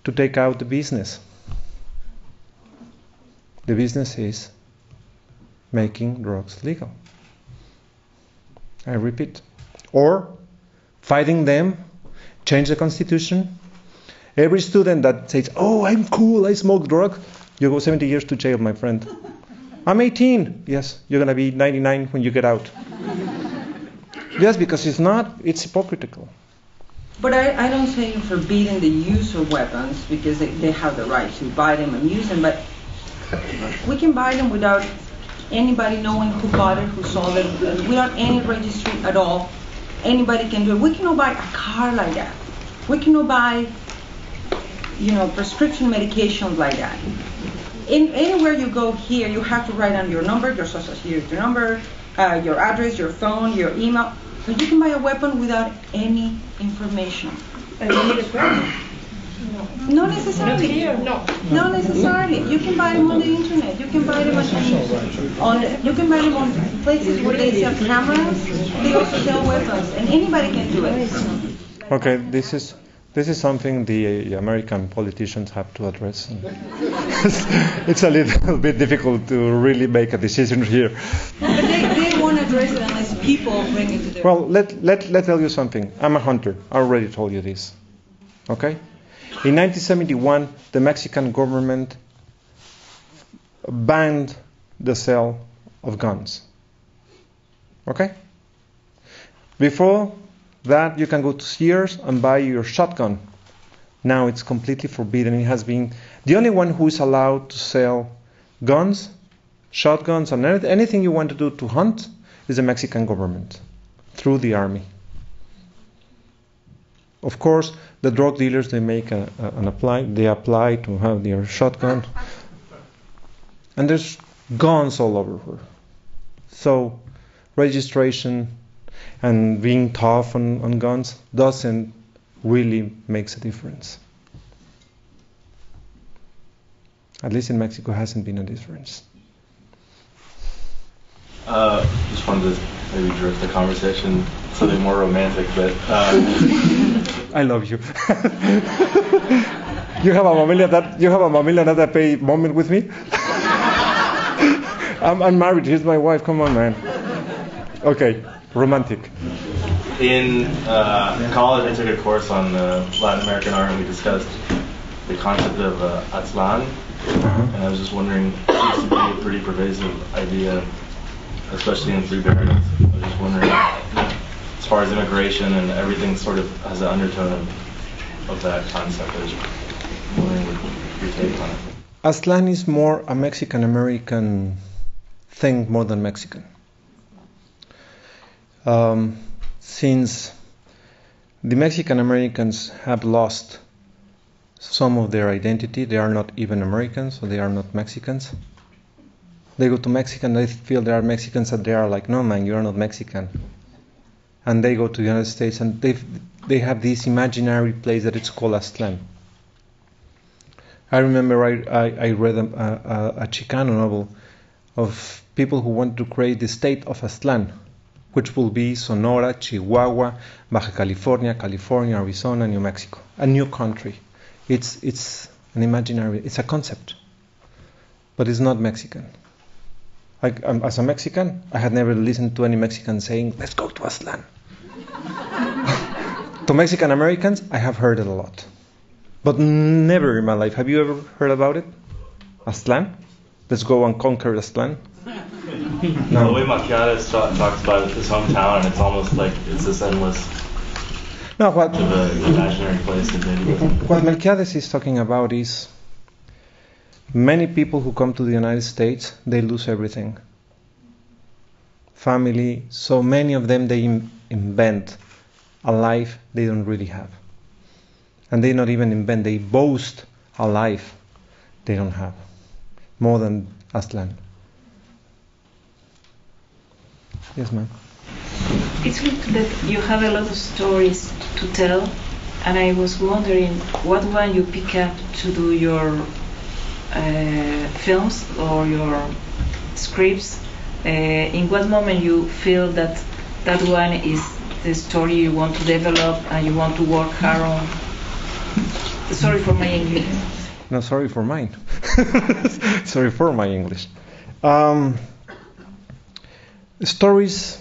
to take out the business? The business is making drugs legal. I repeat. Or fighting them, change the Constitution. Every student that says, oh, I'm cool, I smoke drugs, you go 70 years to jail, my friend. I'm 18. Yes, you're going to be 99 when you get out. Yes, because it's hypocritical. But I don't say forbidding the use of weapons, because they have the right to buy them and use them, but we can buy them without anybody knowing who bought it, who sold it, without any registry at all. Anybody can do it. We cannot buy a car like that. We cannot buy prescription medications like that. Anywhere you go here, you have to write down your number, your social security number, your address, your phone, your email. But you can buy a weapon without any information. And you need a permit? Not necessarily. Not here, no. Not necessarily. You can buy them on the internet. You can buy them you can buy them on places where they sell cameras. They also sell weapons, and anybody can do it. Okay, this is something the American politicians have to address. It's a little bit difficult to really make a decision here. But they won't address it unless people bring it to their... Well, let tell you something. I'm a hunter. I already told you this. Okay? In 1971, the Mexican government banned the sale of guns. Okay? Before that, you can go to Sears and buy your shotgun. Now it's completely forbidden. It has been the only one who is allowed to sell guns, shotguns, and anything you want to do to hunt is the Mexican government through the army. Of course, the drug dealers, they make they apply to have their shotgun, and there's guns all over here. So registration and being tough on guns doesn't really makes a difference. At least in Mexico, hasn't been a difference. Just wanted to maybe drift the conversation something more romantic, but I love you. You have a Mamila that pay moment with me. I'm married. Here's my wife. Come on, man. Okay, romantic. In college, I took a course on Latin American art, and we discussed the concept of Aztlán, and I was just wondering, it seems to be a pretty pervasive idea, especially in Three Barrios. I was just wondering, as far as immigration and everything sort of has an undertone of that concept. I was wondering what your take on it. Aztlán is more a Mexican-American thing more than Mexican. Since the Mexican Americans have lost some of their identity, they are not even Americans, so they are not Mexicans. They go to Mexico and they feel they are Mexicans, and they are like, no man, you are not Mexican. And they go to the United States and they have this imaginary place that it's called Aztlán. I remember I read a Chicano novel of people who want to create the state of Aztlán, which will be Sonora, Chihuahua, Baja California, Arizona, New Mexico. A new country. It's an imaginary, it's a concept. But it's not Mexican. As a Mexican, I had never listened to any Mexican saying, let's go to Aztlán. To Mexican Americans, I have heard it a lot. But never in my life. Have you ever heard about it? Aztlán? Let's go and conquer Aztlán? No. The way Maciades talks about his hometown, and it's almost like it's this endless imaginary place. What Melquiades is talking about is many people who come to the United States, they lose everything. Family, so many of them, they invent a life they don't really have. And they not even invent, they boast a life they don't have. More than Aztlán. Yes, ma'am. It's good that you have a lot of stories to tell, and I was wondering what one you pick up to do your films or your scripts. In what moment you feel that one is the story you want to develop and you want to work hard on? Sorry for my English. No, sorry for mine. Sorry for my English. Stories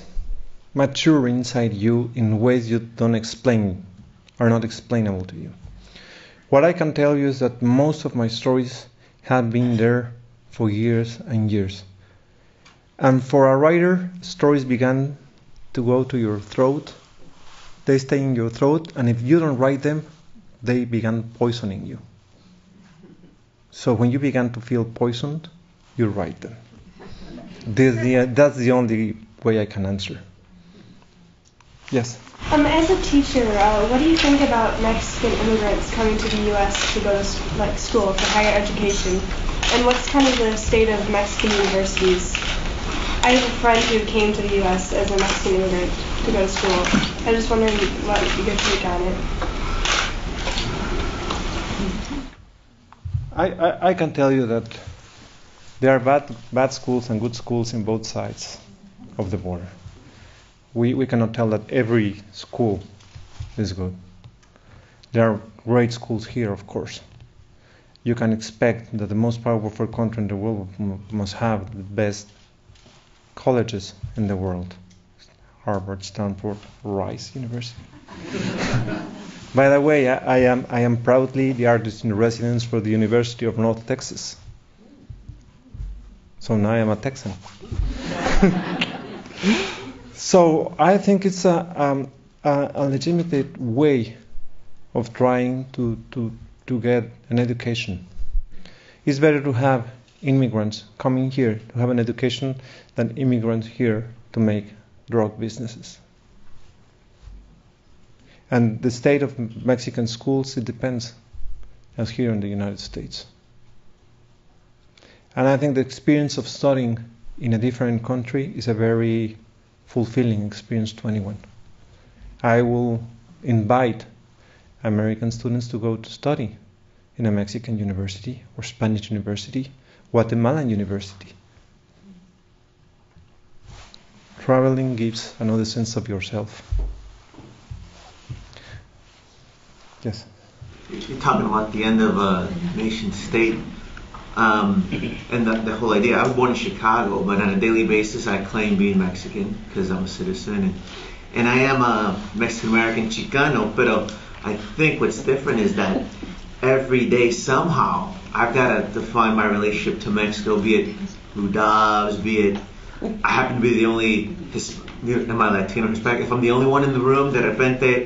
mature inside you in ways you don't explain, are not explainable to you. What I can tell you is that most of my stories have been there for years and years. And for a writer, stories began to go to your throat. They stay in your throat, and if you don't write them, they began poisoning you. So when you began to feel poisoned, you write them. That's the only way I can answer. Yes. As a teacher, what do you think about Mexican immigrants coming to the U.S. to go to school for higher education? And what's kind of the state of Mexican universities? I have a friend who came to the U.S. as a Mexican immigrant to go to school. I was just wondering what your take on it. I can tell you that there are bad schools and good schools in both sides of the border. We cannot tell that every school is good. There are great schools here, of course. You can expect that the most powerful country in the world must have the best colleges in the world. Harvard, Stanford, Rice University. By the way, I am proudly the artist in residence for the University of North Texas. So now I am a Texan. So I think it's a legitimate way of trying to get an education. It's better to have immigrants coming here to have an education than immigrants here to make drug businesses. And the state of Mexican schools, it depends, as here in the United States. And I think the experience of studying in a different country is a very fulfilling experience to anyone. I will invite American students to go to study in a Mexican university or Spanish university, Guatemalan university. Traveling gives another sense of yourself. Yes. You're talking about the end of a nation state and the whole idea. I was born in Chicago, but on a daily basis I claim being Mexican because I'm a citizen. And I am a Mexican-American Chicano, but I think what's different is that every day somehow I've got to define my relationship to Mexico, be it through Dobbs, be it I happen to be the only am I Latino Hispanic? If I'm the only one in the room that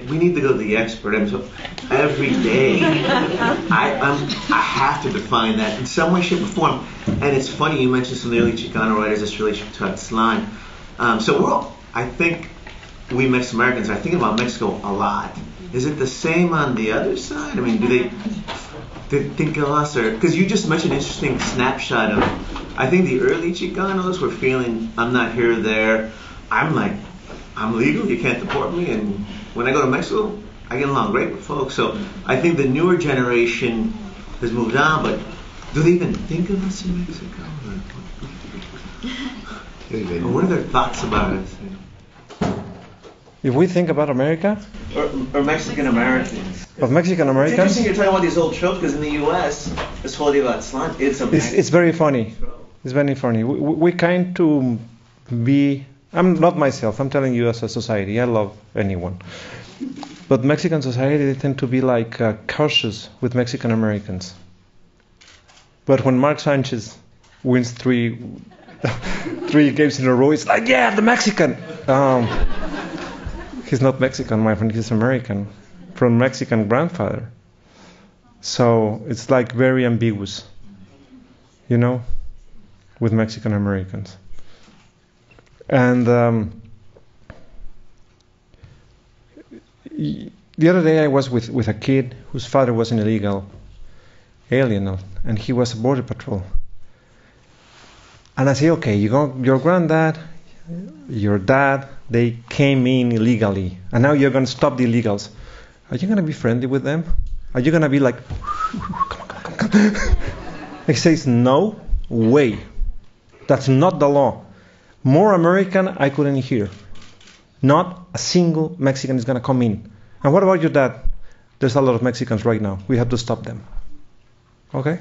we need to go to the expert. And so every day I have to define that in some way, shape, or form. And it's funny you mentioned some of the early Chicano writers, this relationship to Aztlan. So I think we Mexican Americans are thinking about Mexico a lot. Is it the same on the other side? I mean, do they think of us, or because you just mentioned an interesting snapshot of, I think the early Chicanos were feeling, I'm not here or there. I'm like, I'm legal, you can't deport me, and when I go to Mexico, I get along great with folks. So I think the newer generation has moved on, but do they even think of us in Mexico? Or what are their thoughts about us? If we think about America? Or Mexican Americans. Of Mexican Americans? It's interesting you're talking about these old tropes, because in the U.S., this whole idea about Aztlan, it's very funny. It's very funny. We kind to be, I'm not myself, I'm telling you as a society, I love anyone. But Mexican society, they tend to be like cautious with Mexican Americans. But when Mark Sanchez wins three games in a row, it's like, yeah, the Mexican. He's not Mexican, my friend, he's American, from Mexican grandfather. So it's like very ambiguous, you know, with Mexican Americans. And the other day I was with a kid whose father was an illegal alien, and he was a border patrol. And I say, okay, your granddad, your dad, they came in illegally, and now you're going to stop the illegals. Are you going to be friendly with them? Are you going to be like, come on. He says, no way. That's not the law. More American I couldn't hear. Not a single Mexican is going to come in. And what about your dad? There's a lot of Mexicans right now. We have to stop them. Okay?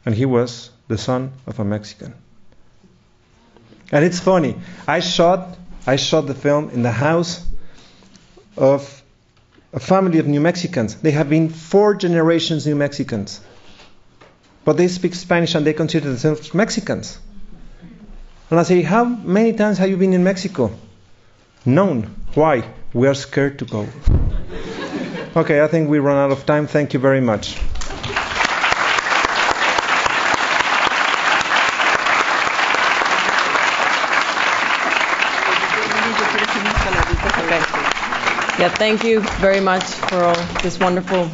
And he was the son of a Mexican. And it's funny. I shot the film in the house of a family of New Mexicans. They have been 4 generations New Mexicans. But they speak Spanish and they consider themselves Mexicans. And I say, how many times have you been in Mexico? None. Why? We are scared to go. Okay, I think we run out of time. Thank you very much. Okay. Yeah, thank you very much for all this wonderful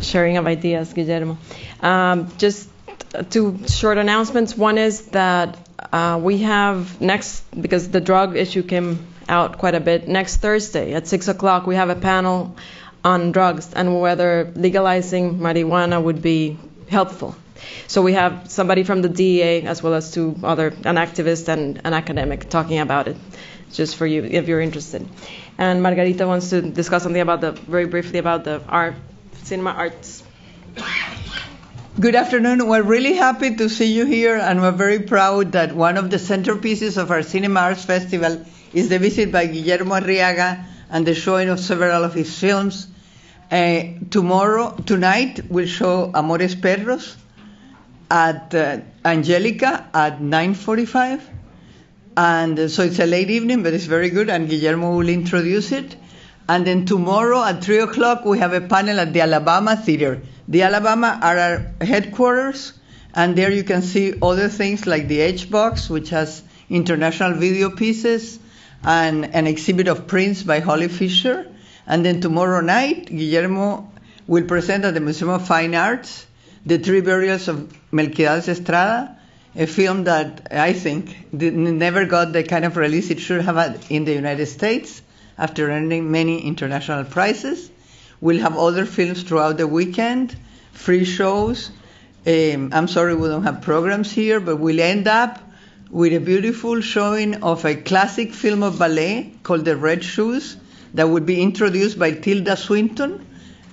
sharing of ideas, Guillermo. Just two short announcements. One is that we have next, because the drug issue came out quite a bit, next Thursday at 6 o'clock we have a panel on drugs and whether legalizing marijuana would be helpful. So we have somebody from the DEA as well as an activist and an academic talking about it, just for you if you're interested. And Margarita wants to discuss something very briefly about the cinema arts. Good afternoon. We're really happy to see you here, and we're very proud that one of the centerpieces of our Cinema Arts Festival is the visit by Guillermo Arriaga and the showing of several of his films. Tonight, we'll show Amores Perros at Angelica at 9:45. And so it's a late evening, but it's very good, and Guillermo will introduce it. And then tomorrow at 3 o'clock, we have a panel at the Alabama Theater. The Alabama are our headquarters, and there you can see other things like the H-Box, which has international video pieces, and an exhibit of prints by Holly Fisher. And then tomorrow night, Guillermo will present at the Museum of Fine Arts The Three Burials of Melquiades Estrada, a film that I think never got the kind of release it should have had in the United States after earning many international prizes. We'll have other films throughout the weekend, free shows. I'm sorry we don't have programs here, but we'll end up with a beautiful showing of a classic film of ballet called The Red Shoes that will be introduced by Tilda Swinton,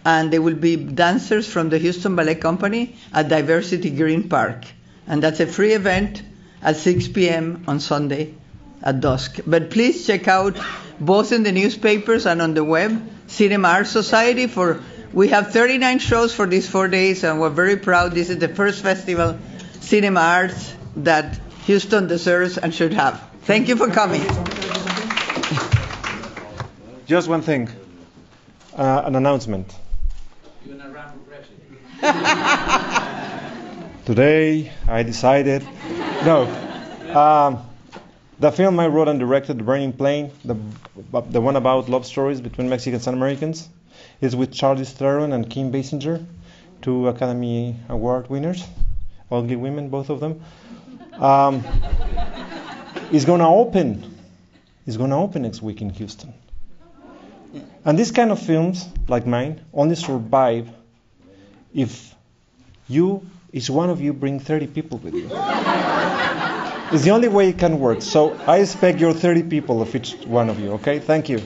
and there will be dancers from the Houston Ballet Company at Diversity Green Park. And that's a free event at 6 p.m. on Sunday at dusk. But please check out both in the newspapers and on the web, Cinema Arts Society. We have 39 shows for these 4 days, and we're very proud. This is the first festival, Cinema Arts, that Houston deserves and should have. Thank you for coming. Just one thing, an announcement. You're gonna run for president. Today I decided, the film I wrote and directed, The Burning Plain, the one about love stories between Mexicans and Americans, is with Charlize Theron and Kim Basinger, 2 Academy Award winners, ugly women, both of them. It's gonna open next week in Houston. And these kind of films, like mine, only survive if each one of you bring 30 people with you. It's the only way it can work. So I expect your 30 people of each one of you, okay? Thank you.